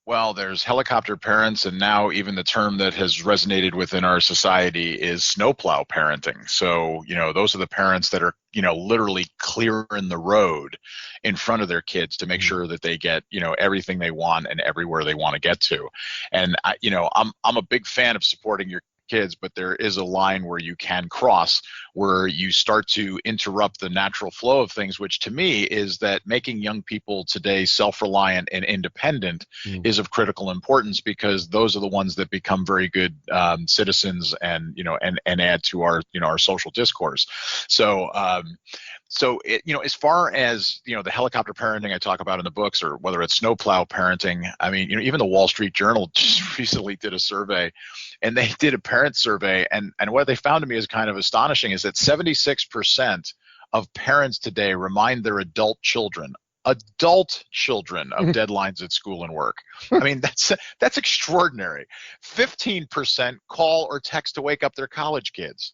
Speaker 3: Well, there's helicopter parents, and now even the term that has resonated within our society is snowplow parenting. So, those are the parents that are, literally clearing the road in front of their kids to make sure that they get, everything they want and everywhere they want to get to. And I'm a big fan of supporting your kids, but there is a line where you can cross, where you start to interrupt the natural flow of things, which to me is that making young people today self-reliant and independent is of critical importance, because those are the ones that become very good citizens and add to our our social discourse. So as far as the helicopter parenting I talk about in the books, or whether it's snowplow parenting, I mean, even the Wall Street Journal just recently did a survey, and they did a parent survey, and what they found to me is kind of astonishing, is that 76% of parents today remind their adult children of deadlines at school and work. I mean, that's extraordinary. 15% call or text to wake up their college kids.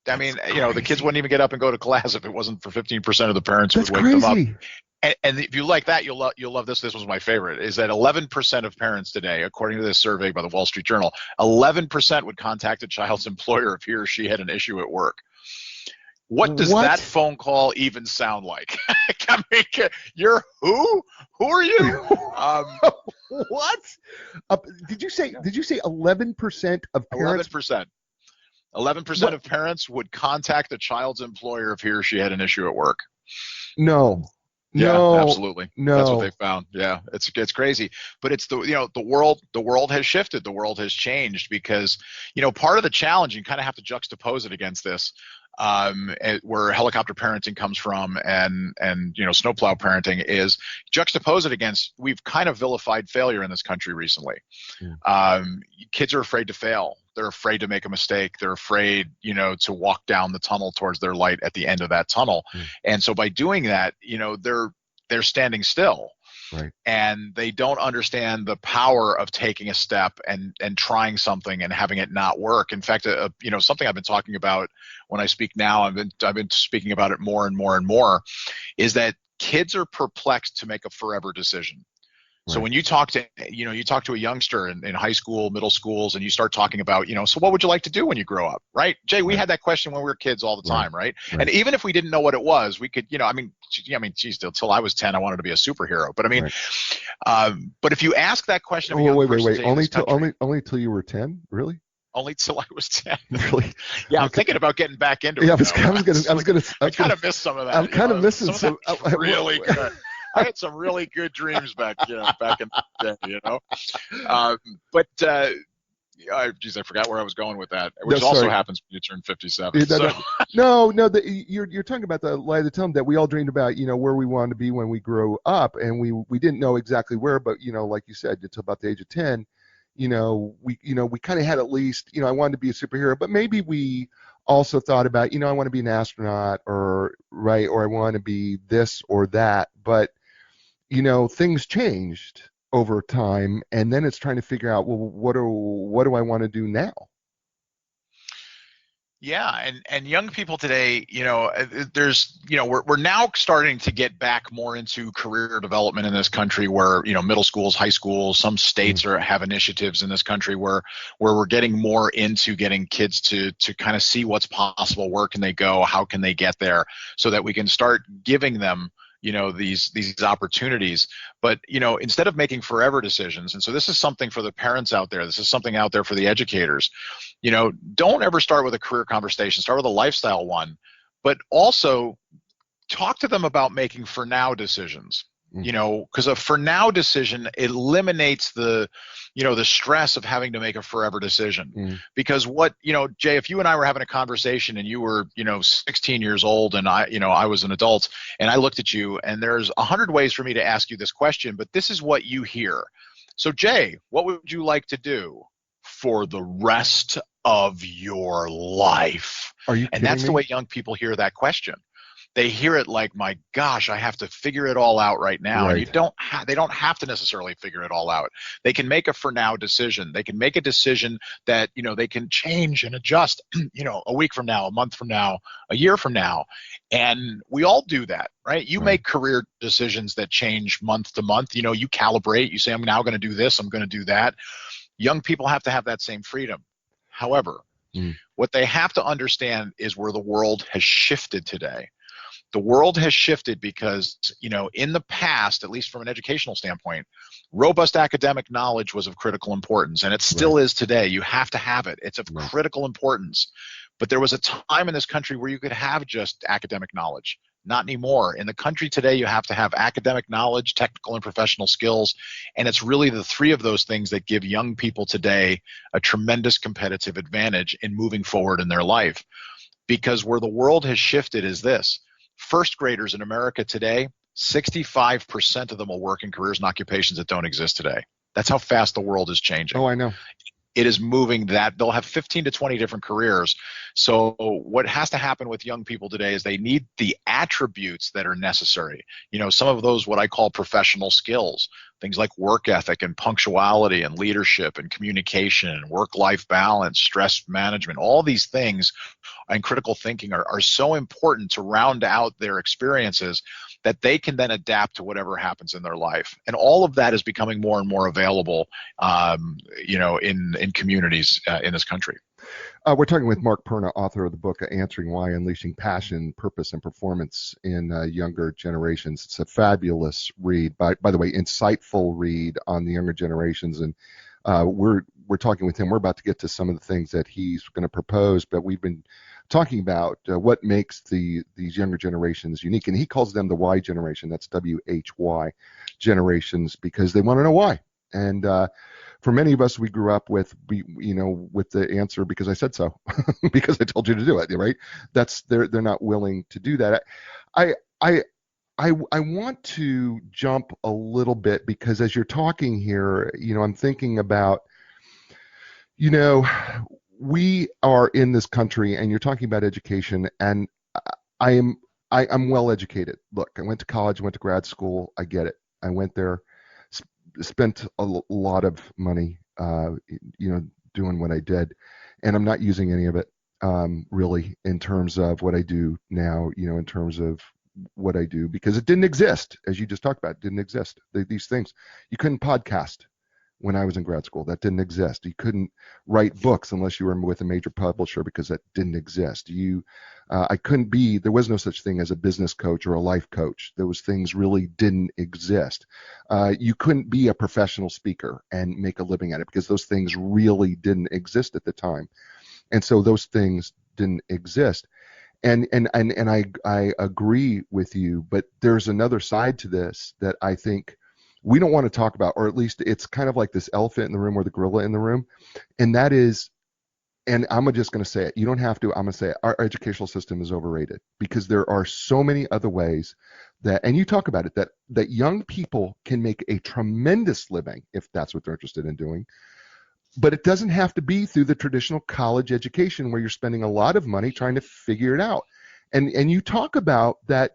Speaker 3: I mean, the kids wouldn't even get up and go to class if it wasn't for 15% of the parents who
Speaker 2: That's
Speaker 3: would wake them up.
Speaker 2: crazy.
Speaker 3: And if you like that, you'll love this. This was my favorite. Is that 11% of parents today, according to this survey by the Wall Street Journal, 11% would contact a child's employer if he or she had an issue at work. What does that phone call even sound like? I mean, you're who? Who are you?
Speaker 2: What? Did you say 11% of parents?
Speaker 3: 11%. 11% of parents would contact the child's employer if he or she had an issue at work.
Speaker 2: No.
Speaker 3: Yeah,
Speaker 2: no,
Speaker 3: absolutely.
Speaker 2: No.
Speaker 3: That's what they found. Yeah, it's crazy. But it's the world has shifted. The world has changed because, part of the challenge, you kind of have to juxtapose it against this, where helicopter parenting comes from and snowplow parenting is, juxtapose it against, we've kind of vilified failure in this country recently. Kids are afraid to fail. They're afraid to make a mistake. They're afraid, to walk down the tunnel towards their light at the end of that tunnel. And so by doing that, they're standing still.
Speaker 2: Right.
Speaker 3: And they don't understand the power of taking a step and trying something and having it not work. In fact, something I've been talking about when I speak now, I've been speaking about it more and more and more, is that kids are perplexed to make a forever decision. So when you talk to a youngster in high school, middle schools, and you start talking about, so what would you like to do when you grow up, right? Jay, we had that question when we were kids all the time, right? And even if we didn't know what it was, we could, geez, till I was 10, I wanted to be a superhero. But I mean, but if you ask that question of a young person,
Speaker 2: only till you were 10, really?
Speaker 3: Only till I was 10.
Speaker 2: Really?
Speaker 3: Yeah, I'm thinking about getting back into it.
Speaker 2: Yeah, I
Speaker 3: kind of missed some of that.
Speaker 2: I'm kind of missing some.
Speaker 3: Really good. I had some really good dreams back in the day, But geez, I forgot where I was going with that, which also happens when you turn 57.
Speaker 2: You're talking about the light of the tunnel that we all dreamed about, where we wanted to be when we grow up, and we didn't know exactly where, but like you said, until about the age of 10, we kind of had at least, I wanted to be a superhero, but maybe we also thought about, I want to be an astronaut or I want to be this or that, but things changed over time, and then it's trying to figure out, well, what do I want to do now?
Speaker 3: Yeah, and young people today, there's, we're now starting to get back more into career development in this country, where middle schools, high schools, some states have initiatives in this country where we're getting more into getting kids to kind of see what's possible, where can they go, how can they get there, so that we can start giving them these opportunities. But instead of making forever decisions, and so this is something for the parents out there, this is something out there for the educators, don't ever start with a career conversation, start with a lifestyle one, but also talk to them about making for now decisions. Because a for now decision eliminates the stress of having to make a forever decision. Because Jay, if you and I were having a conversation and you were, 16 years old and I was an adult, and I looked at you, and there's 100 ways for me to ask you this question, but this is what you hear. So Jay, what would you like to do for the rest of your life?
Speaker 2: Are you kidding
Speaker 3: And that's
Speaker 2: me?
Speaker 3: the way young people hear that question. They hear it like, my gosh, I have to figure it all out right now.
Speaker 2: Right.
Speaker 3: And they don't have to necessarily figure it all out. They can make a for now decision. They can make a decision that, they can change and adjust, a week from now, a month from now, a year from now. And we all do that, right? You make career decisions that change month to month. You calibrate, you say, I'm now going to do this, I'm going to do that. Young people have to have that same freedom. However, what they have to understand is where the world has shifted today. The world has shifted because, in the past, at least from an educational standpoint, robust academic knowledge was of critical importance, and it still is today. You have to have it. It's of critical importance. But there was a time in this country where you could have just academic knowledge. Not anymore. In the country today, you have to have academic knowledge, technical and professional skills, and it's really the three of those things that give young people today a tremendous competitive advantage in moving forward in their life. Because where the world has shifted is this. First graders in America today, 65% of them will work in careers and occupations that don't exist today. That's how fast the world is changing.
Speaker 2: Oh, I know.
Speaker 3: it is moving that they'll have 15 to 20 different careers. So what has to happen with young people today is they need the attributes that are necessary. Some of those, what I call professional skills, things like work ethic and punctuality and leadership and communication and work-life balance, stress management, all these things and critical thinking are so important to round out their experiences that they can then adapt to whatever happens in their life. And all of that is becoming more and more available, in communities in this country.
Speaker 2: We're talking with Mark Perna, author of the book Answering Why: Unleashing Passion, Purpose, and Performance in Younger Generations. It's a fabulous read, by the way, insightful read on the younger generations. And we're talking with him. We're about to get to some of the things that he's going to propose, but we've been talking about what makes these younger generations unique. And he calls them the Y generation. That's WHY generations, because they want to know why. And for many of us, we grew up with the answer because I said so, because I told you to do it, right? They're not willing to do that. I want to jump a little bit, because as you're talking here, I'm thinking about, we are in this country, and you're talking about education, and I'm well educated. Look, I went to college, went to grad school. I get it. I went there, spent a lot of money, doing what I did, and I'm not using any of it, really, in terms of what I do now, in terms of what I do, because it didn't exist, as you just talked about. It didn't exist. These things, you couldn't podcast when I was in grad school. That didn't exist. You couldn't write books unless you were with a major publisher, because that didn't exist. There was no such thing as a business coach or a life coach. Those things really didn't exist. You couldn't be a professional speaker and make a living at it, because those things really didn't exist at the time. And so those things didn't exist. And I agree with you, but there's another side to this that I think we don't want to talk about, or at least it's kind of like this elephant in the room or the gorilla in the room. And that is, and I'm just going to say it, you don't have to, I'm going to say it, our educational system is overrated, because there are so many other ways that, and you talk about it, that young people can make a tremendous living if that's what they're interested in doing. But it doesn't have to be through the traditional college education where you're spending a lot of money trying to figure it out. And you talk about that,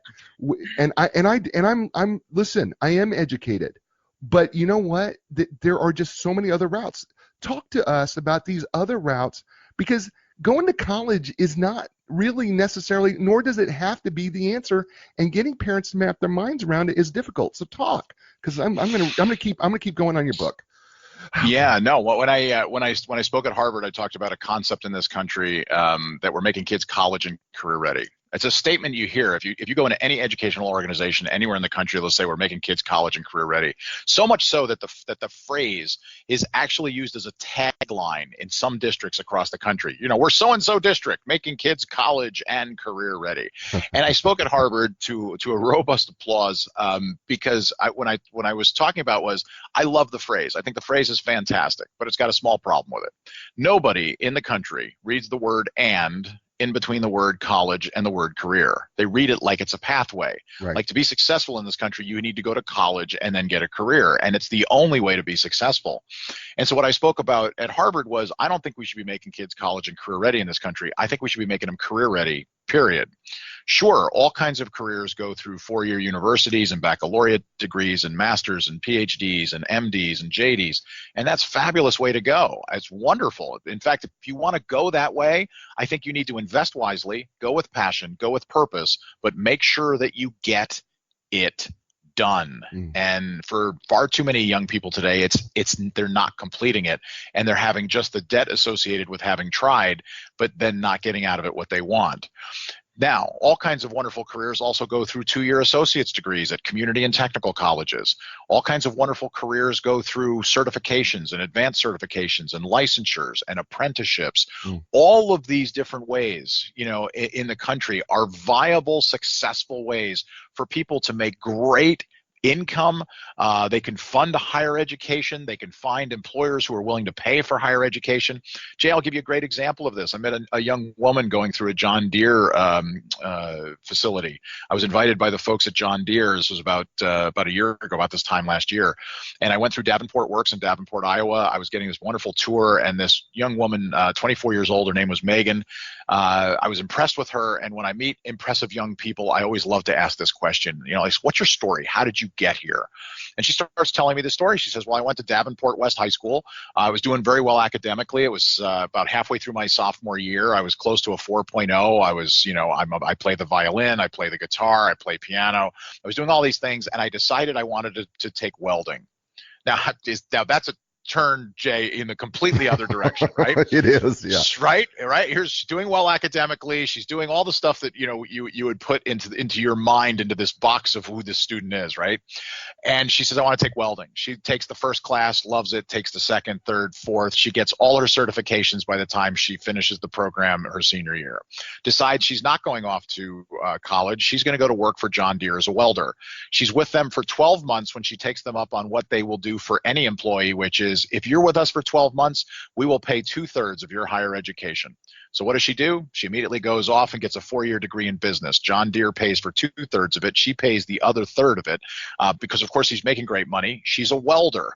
Speaker 2: I'm listen, I am educated, but you know what? There are just so many other routes. Talk to us about these other routes, because going to college is not really necessarily, nor does it have to be the answer. And getting parents to map their minds around it is difficult. So talk, because I'm gonna keep going on your book.
Speaker 3: Yeah, no. When I spoke at Harvard, I talked about a concept in this country that we're making kids college and career ready. It's a statement you hear if you go into any educational organization anywhere in the country. Let's say we're making kids college and career ready. So much so that the phrase is actually used as a tagline in some districts across the country. We're so and so district making kids college and career ready. And I spoke at Harvard to a robust applause because when I was talking about I love the phrase. I think the phrase is fantastic, but it's got a small problem with it. Nobody in the country reads the word "and" in between the word college and the word career. They read it like it's a pathway.
Speaker 2: Right.
Speaker 3: Like, to be successful in this country, you need to go to college and then get a career. And it's the only way to be successful. And so what I spoke about at Harvard was, I don't think we should be making kids college and career ready in this country. I think we should be making them career ready, period. Sure, all kinds of careers go through 4-year universities and baccalaureate degrees and masters and PhDs and MDs and JDs, and that's a fabulous way to go. It's wonderful. In fact, if you want to go that way, I think you need to invest wisely, go with passion, go with purpose, but make sure that you get it done. And for far too many young people today, they're not completing it, and they're having just the debt associated with having tried, but then not getting out of it what they want. Now, all kinds of wonderful careers also go through 2-year associate's degrees at community and technical colleges. All kinds of wonderful careers go through certifications and advanced certifications and licensures and apprenticeships. All of these different ways, in the country are viable, successful ways for people to make great income. They can fund higher education. They can find employers who are willing to pay for higher education. Jay, I'll give you a great example of this. I met a young woman going through a John Deere facility. I was invited by the folks at John Deere. This was about a year ago, about this time last year. And I went through Davenport Works in Davenport, Iowa. I was getting this wonderful tour, and this young woman, 24 years old, her name was Megan. I was impressed with her. And when I meet impressive young people, I always love to ask this question, like, what's your story? How did you get here? And she starts telling me the story. She says, well, I went to Davenport West High School. I was doing very well academically. It was about halfway through my sophomore year. I was close to a 4.0. I was, I play the violin, I play the guitar, I play piano. I was doing all these things, and I decided I wanted to take welding. Now that's a turn, Jay, in the completely other direction, right?
Speaker 2: It is, yeah.
Speaker 3: Right. Here's she's doing well academically. She's doing all the stuff that you would put into your mind, into this box of who this student is, right? And she says, I want to take welding. She takes the first class, loves it, takes the second, third, fourth. She gets all her certifications by the time she finishes the program her senior year. Decides she's not going off to college. She's going to go to work for John Deere as a welder. She's with them for 12 months when she takes them up on what they will do for any employee, which is, if you're with us for 12 months, we will pay 2/3 of your higher education. So what does she do? She immediately goes off and gets a 4-year degree in business. John Deere pays for 2/3 of it. She pays the other third of it because, of course, he's making great money. She's a welder.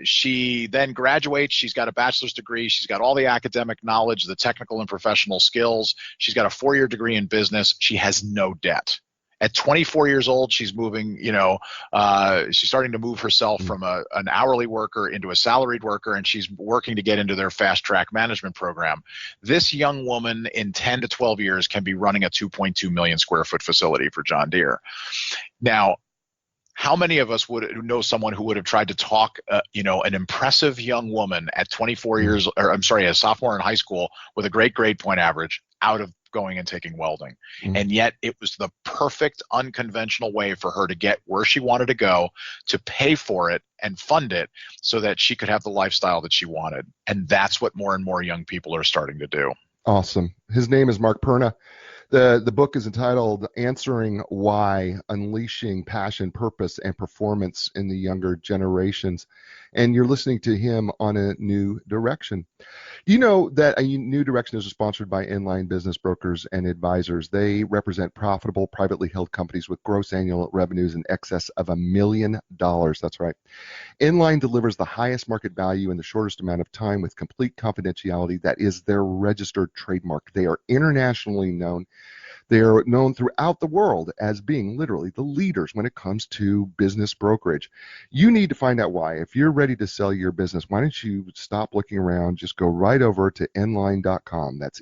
Speaker 3: She then graduates. She's got a bachelor's degree. She's got all the academic knowledge, the technical and professional skills. She's got a 4-year degree in business. She has no debt. At 24 years old, she's moving, she's starting to move herself from an hourly worker into a salaried worker, and she's working to get into their fast track management program. This young woman in 10 to 12 years can be running a 2.2 million square foot facility for John Deere. Now, how many of us would know someone who would have tried to talk, an impressive young woman at 24 years, a sophomore in high school with a great grade point average, out of going and taking welding? And yet it was the perfect unconventional way for her to get where she wanted to go, to pay for it and fund it so that she could have the lifestyle that she wanted. And that's what more and more young people are starting to do.
Speaker 2: Awesome. His name is Mark Perna. The book is entitled Answering Why, Unleashing Passion, Purpose, and Performance in the Younger Generations. And you're listening to him on A New Direction. You know that A New Direction is sponsored by Inline Business Brokers and Advisors. They represent profitable, privately held companies with gross annual revenues in excess of $1 million. That's right. Inline delivers the highest market value in the shortest amount of time with complete confidentiality. That is their registered trademark. They are internationally known. They are known throughout the world as being literally the leaders when it comes to business brokerage. You need to find out why. If you're ready to sell your business, why don't you stop looking around? Just go right over to enlign.com. That's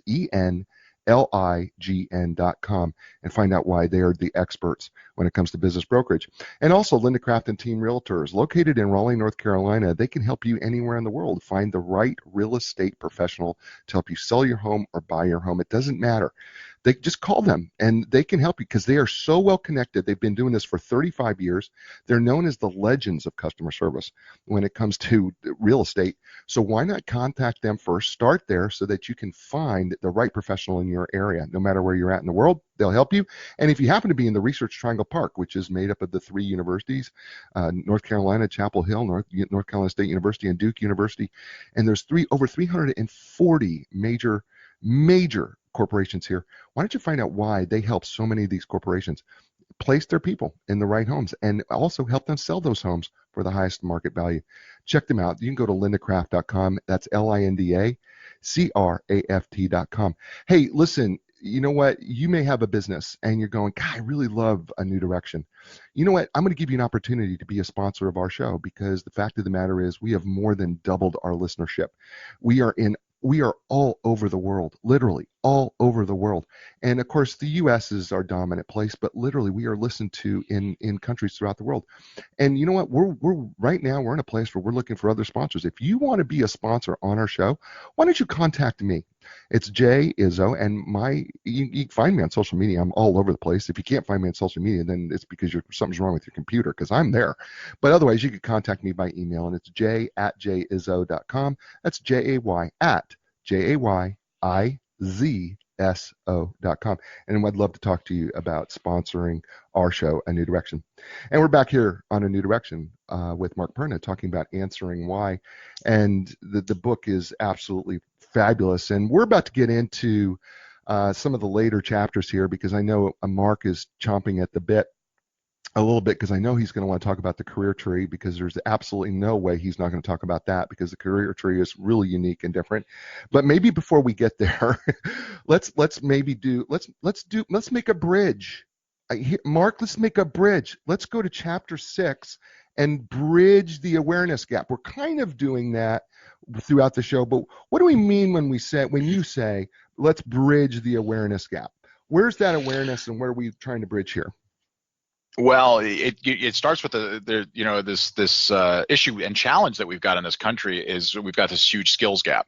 Speaker 2: ENLIGN.com and find out why they are the experts when it comes to business brokerage. And also Linda Craft and Team Realtors, located in Raleigh, North Carolina. They can help you anywhere in the world find the right real estate professional to help you sell your home or buy your home. It doesn't matter. They just call them and they can help you because they are so well connected. They've been doing this for 35 years. They're known as the legends of customer service when it comes to real estate. So why not contact them first? Start there so that you can find the right professional in your area. No matter where you're at in the world, they'll help you. And if you happen to be in the Research Triangle Park, which is made up of the 3 universities, North Carolina, Chapel Hill, North Carolina State University, and Duke University, and there's over 340 major corporations here. Why don't you find out why they help so many of these corporations place their people in the right homes and also help them sell those homes for the highest market value? Check them out. You can go to lindacraft.com. That's LINDACRAFT.com. Hey, listen, you know what? You may have a business and you're going, God, I really love A New Direction. You know what? I'm going to give you an opportunity to be a sponsor of our show because the fact of the matter is we have more than doubled our listenership. We are all over the world, literally all over the world. And of course, the U.S. is our dominant place, but literally we are listened to in countries throughout the world. And you know what? We're right now, we're in a place where we're looking for other sponsors. If you want to be a sponsor on our show, why don't you contact me? It's Jay Izzo, and you can find me on social media. I'm all over the place. If you can't find me on social media, then it's because something's wrong with your computer, because I'm there. But otherwise, you can contact me by email, and it's jay@jayizzo.com. That's JAY@JAYIZZO And I'd love to talk to you about sponsoring our show, A New Direction. And we're back here on A New Direction with Mark Perna talking about answering why. And the book is absolutely fabulous. And we're about to get into some of the later chapters here because I know Mark is chomping at the bit a little bit because I know he's going to want to talk about the career tree because there's absolutely no way he's not going to talk about that because the career tree is really unique and different. But maybe before we get there, let's make a bridge. Mark, let's make a bridge. Let's go to chapter 6 and bridge the awareness gap. We're kind of doing that throughout the show, but what do we mean when you say let's bridge the awareness gap? Where's that awareness and where are we trying to bridge here?
Speaker 3: Well, it starts with this issue and challenge that we've got in this country is we've got this huge skills gap.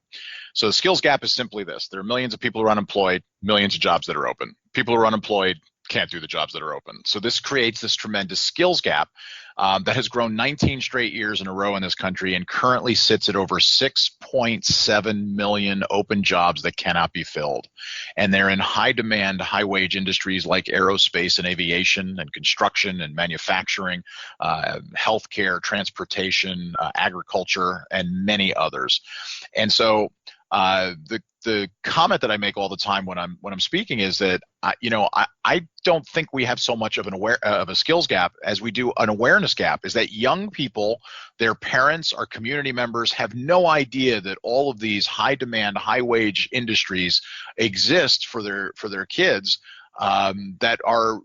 Speaker 3: So the skills gap is simply this: there are millions of people who are unemployed, millions of jobs that are open. People who are unemployed can't do the jobs that are open. So this creates this tremendous skills gap that has grown 19 straight years in a row in this country and currently sits at over 6.7 million open jobs that cannot be filled. And they're in high demand, high wage industries like aerospace and aviation and construction and manufacturing, healthcare, transportation, agriculture, and many others. And so the comment that I make all the time when I'm speaking is that I don't think we have so much of a skills gap as we do an awareness gap. Is that young people, their parents, our community members have no idea that all of these high demand, high wage industries exist for their kids that are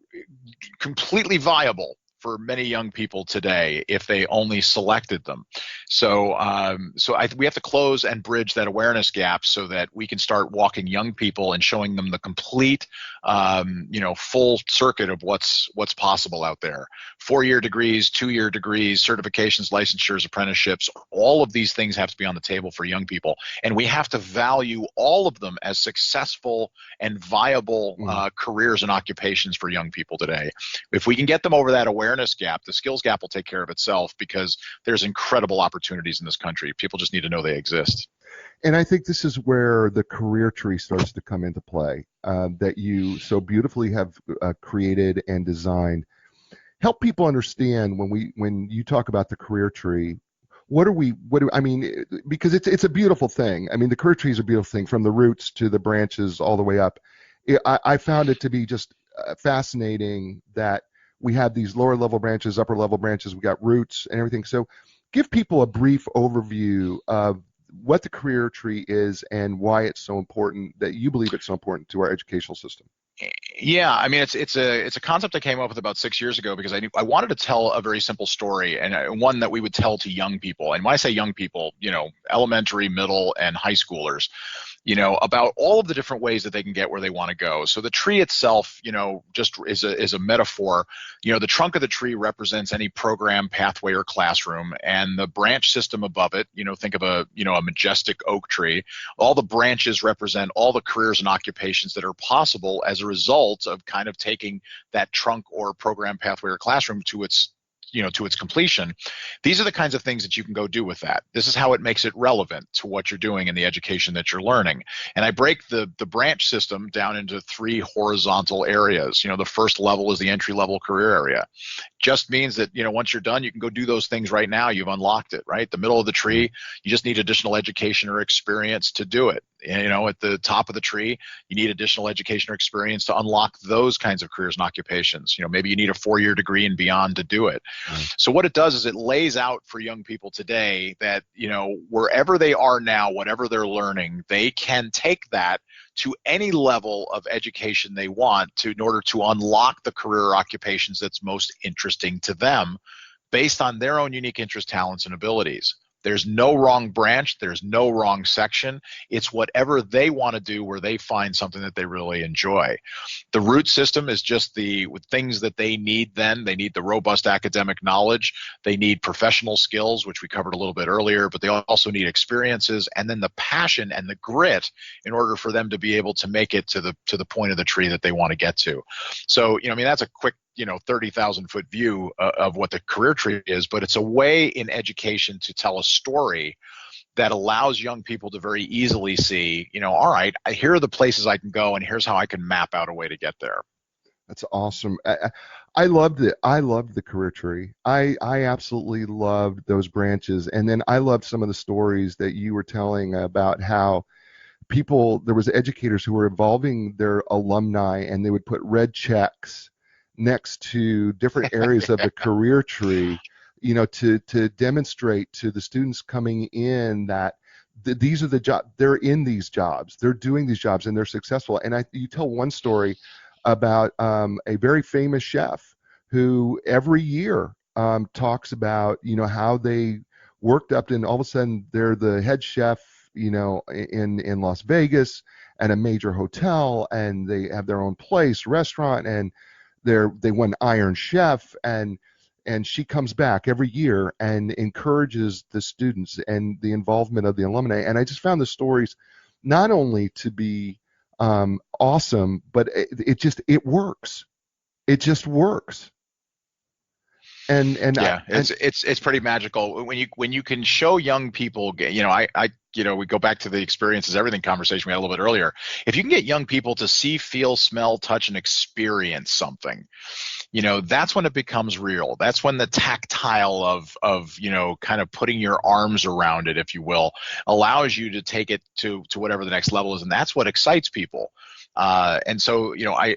Speaker 3: completely viable for many young people today if they only selected them. So we have to close and bridge that awareness gap so that we can start walking young people and showing them the complete, full circuit of what's possible out there. 4-year degrees, 2-year degrees, certifications, licensures, apprenticeships, all of these things have to be on the table for young people. And we have to value all of them as successful and viable careers and occupations for young people today. If we can get them over that awareness gap, the skills gap will take care of itself because there's incredible opportunities in this country. People just need to know they exist.
Speaker 2: And I think this is where the career tree starts to come into play, that you so beautifully have created and designed. Help people understand when you talk about the career tree, because it's a beautiful thing. I mean, the career tree is a beautiful thing from the roots to the branches all the way up. I found it to be just fascinating that we have these lower level branches, upper level branches, we got roots and everything. So give people a brief overview of what the career tree is and why it's so important, that you believe it's so important to our educational system.
Speaker 3: Yeah, I mean, it's a concept I came up with about 6 years ago because I wanted to tell a very simple story and one that we would tell to young people. And when I say young people, elementary, middle, and high schoolers, about all of the different ways that they can get where they want to go. So the tree itself, just is a metaphor. The trunk of the tree represents any program, pathway, or classroom, and the branch system above it, think of a majestic oak tree. All the branches represent all the careers and occupations that are possible as a result of kind of taking that trunk or program, pathway, or classroom to its completion. These are the kinds of things that you can go do with that. This is how it makes it relevant to what you're doing in the education that you're learning. And I break the branch system down into 3 horizontal areas. The first level is the entry level career area. Just means that, once you're done, you can go do those things right now. You've unlocked it, right? The middle of the tree, you just need additional education or experience to do it. At the top of the tree, you need additional education or experience to unlock those kinds of careers and occupations. Maybe you need a 4-year degree and beyond to do it. So what it does is it lays out for young people today that, wherever they are now, whatever they're learning, they can take that to any level of education they want in order to unlock the career or occupations that's most interesting to them based on their own unique interests, talents, and abilities. There's no wrong branch. There's no wrong section. It's whatever they want to do where they find something that they really enjoy. The root system is just the things that they need then. They need the robust academic knowledge. They need professional skills, which we covered a little bit earlier, but they also need experiences and then the passion and the grit in order for them to be able to make it to the point of the tree that they want to get to. So, that's a quick 30,000 foot view of what the career tree is, but it's a way in education to tell a story that allows young people to very easily see, all right, here are the places I can go, and here's how I can map out a way to get there.
Speaker 2: That's awesome. I loved it. I loved the career tree. I absolutely loved those branches. And then I loved some of the stories that you were telling about how there was educators who were involving their alumni, and they would put red checks next to different areas of the career tree, to demonstrate to the students coming in that these are the jobs, they're in these jobs, they're doing these jobs, and they're successful. And you tell one story about a very famous chef who every year talks about, how they worked up and all of a sudden they're the head chef, in Las Vegas at a major hotel, and they have their own restaurant, and they won Iron Chef, and she comes back every year and encourages the students and the involvement of the alumni. And I just found the stories not only to be awesome, but it works. It just works. And
Speaker 3: yeah, it's pretty magical when you can show young people. We go back to the experiences everything conversation we had a little bit earlier. If you can get young people to see, feel, smell, touch, and experience something, that's when it becomes real. That's when the tactile of kind of putting your arms around it, if you will, allows you to take it to whatever the next level is, and that's what excites people. And so,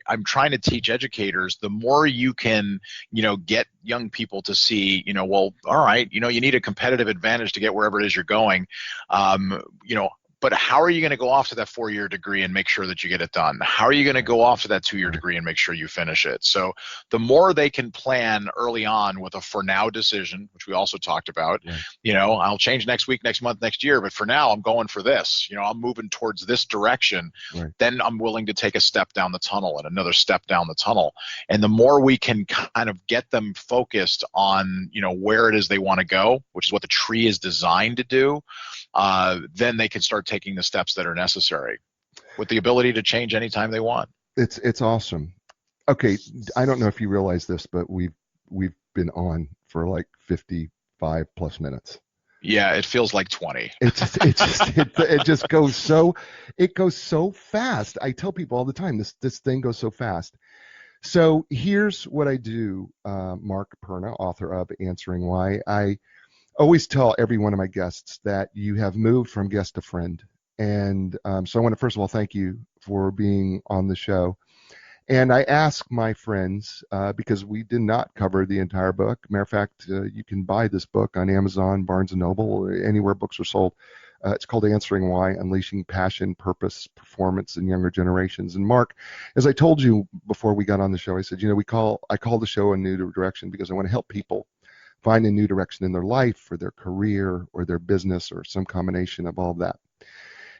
Speaker 3: I'm trying to teach educators, the more you can, get young people to see, well, all right, you need a competitive advantage to get wherever it is you're going. But how are you going to go off to that 4-year degree and make sure that you get it done? How are you going to go off to that 2-year degree and make sure you finish it? So the more they can plan early on with a for now decision, which we also talked about, I'll change next week, next month, next year, but for now I'm going for this, I'm moving towards this direction. Right. Then I'm willing to take a step down the tunnel and another step down the tunnel. And the more we can kind of get them focused on, where it is they want to go, which is what the tree is designed to do, then they can start taking the steps that are necessary with the ability to change anytime they want.
Speaker 2: It's awesome. Okay, I don't know if you realize this, but we've been on for like 55 plus minutes.
Speaker 3: Yeah, it feels like 20.
Speaker 2: It just goes so fast. I tell people all the time, this thing goes so fast. So here's what I do, Mark Perna, author of Answering Why. I always tell every one of my guests that you have moved from guest to friend. And so I want to first of all thank you for being on the show. And I ask my friends, because we did not cover the entire book. Matter of fact, you can buy this book on Amazon, Barnes & Noble, anywhere books are sold. It's called Answering Why, Unleashing Passion, Purpose, Performance in Younger Generations. And Mark, as I told you before we got on the show, I said, I call the show A New Direction because I want to help people find a new direction in their life or their career or their business or some combination of all of that.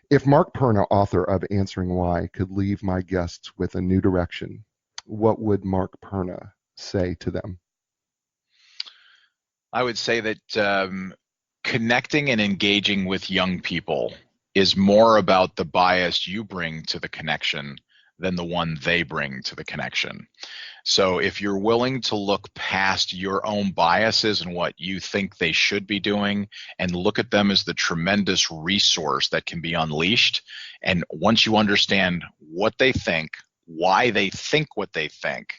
Speaker 2: If Mark Perna, author of Answering Why, could leave my guests with a new direction, what would Mark Perna say to them?
Speaker 3: I would say that connecting and engaging with young people is more about the bias you bring to the connection than the one they bring to the connection. So if you're willing to look past your own biases and what you think they should be doing and look at them as the tremendous resource that can be unleashed, and once you understand what they think, why they think what they think,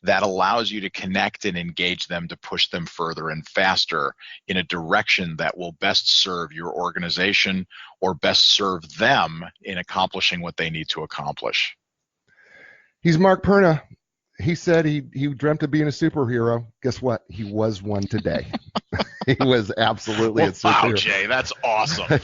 Speaker 3: that allows you to connect and engage them to push them further and faster in a direction that will best serve your organization or best serve them in accomplishing what they need to accomplish.
Speaker 2: He's Mark Perna. He said he dreamt of being a superhero. Guess what? He was one today. He was absolutely a superhero.
Speaker 3: Wow, Jay, that's awesome.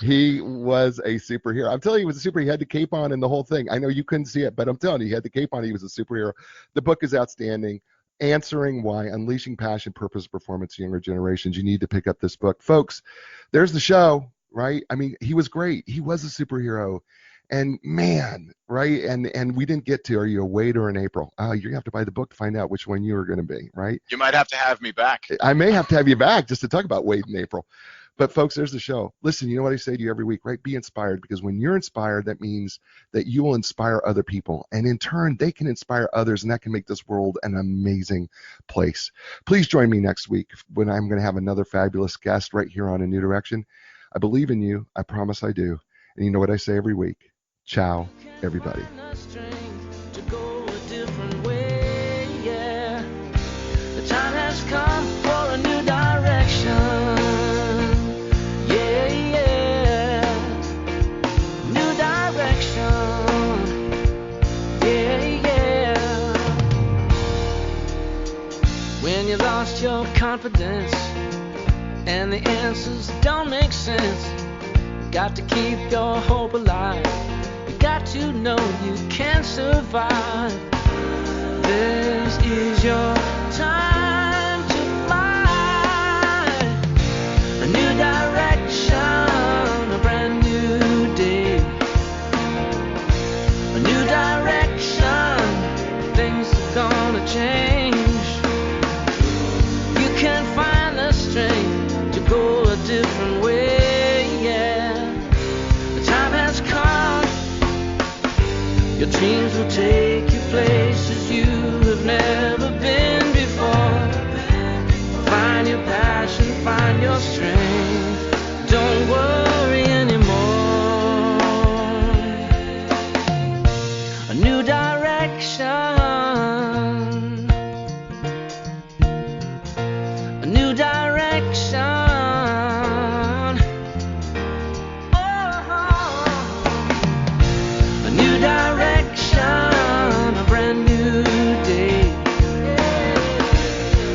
Speaker 2: He was a superhero. I'm telling you, he was a superhero. He had the cape on and the whole thing. I know you couldn't see it, but I'm telling you, he had the cape on. He was a superhero. The book is outstanding. Answering Why, Unleashing Passion, Purpose, Performance, Younger Generations. You need to pick up this book. Folks, there's the show, right? I mean, he was great. He was a superhero. And man, right? And we didn't get to, are you a Wade or an April? You're going to have to buy the book to find out which one you are going to be, right?
Speaker 3: You might have to have me back.
Speaker 2: I may have to have you back just to talk about Wade and April. But folks, there's the show. Listen, you know what I say to you every week, right? Be inspired, because when you're inspired, that means that you will inspire other people. And in turn, they can inspire others, and that can make this world an amazing place. Please join me next week when I'm going to have another fabulous guest right here on A New Direction. I believe in you. I promise I do. And you know what I say every week? Ciao, everybody.
Speaker 1: To go a different way, yeah. The time has come for a new direction. Yeah, yeah. New direction. Yeah, yeah. When you lost your confidence and the answers don't make sense, you got to keep your hope alive. You got to know you can survive. This is your time to fly. A new direction, a brand new day. A new direction, things are gonna change. You can find the strength to go a different way, yeah. The time has come. Your dreams will take you places you have never been before. Find your passion, find your strength. Don't worry anymore. A new direction. A new direction. A new direction, a brand new day.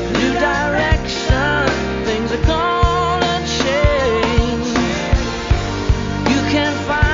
Speaker 1: A new direction, things are gonna change. You can find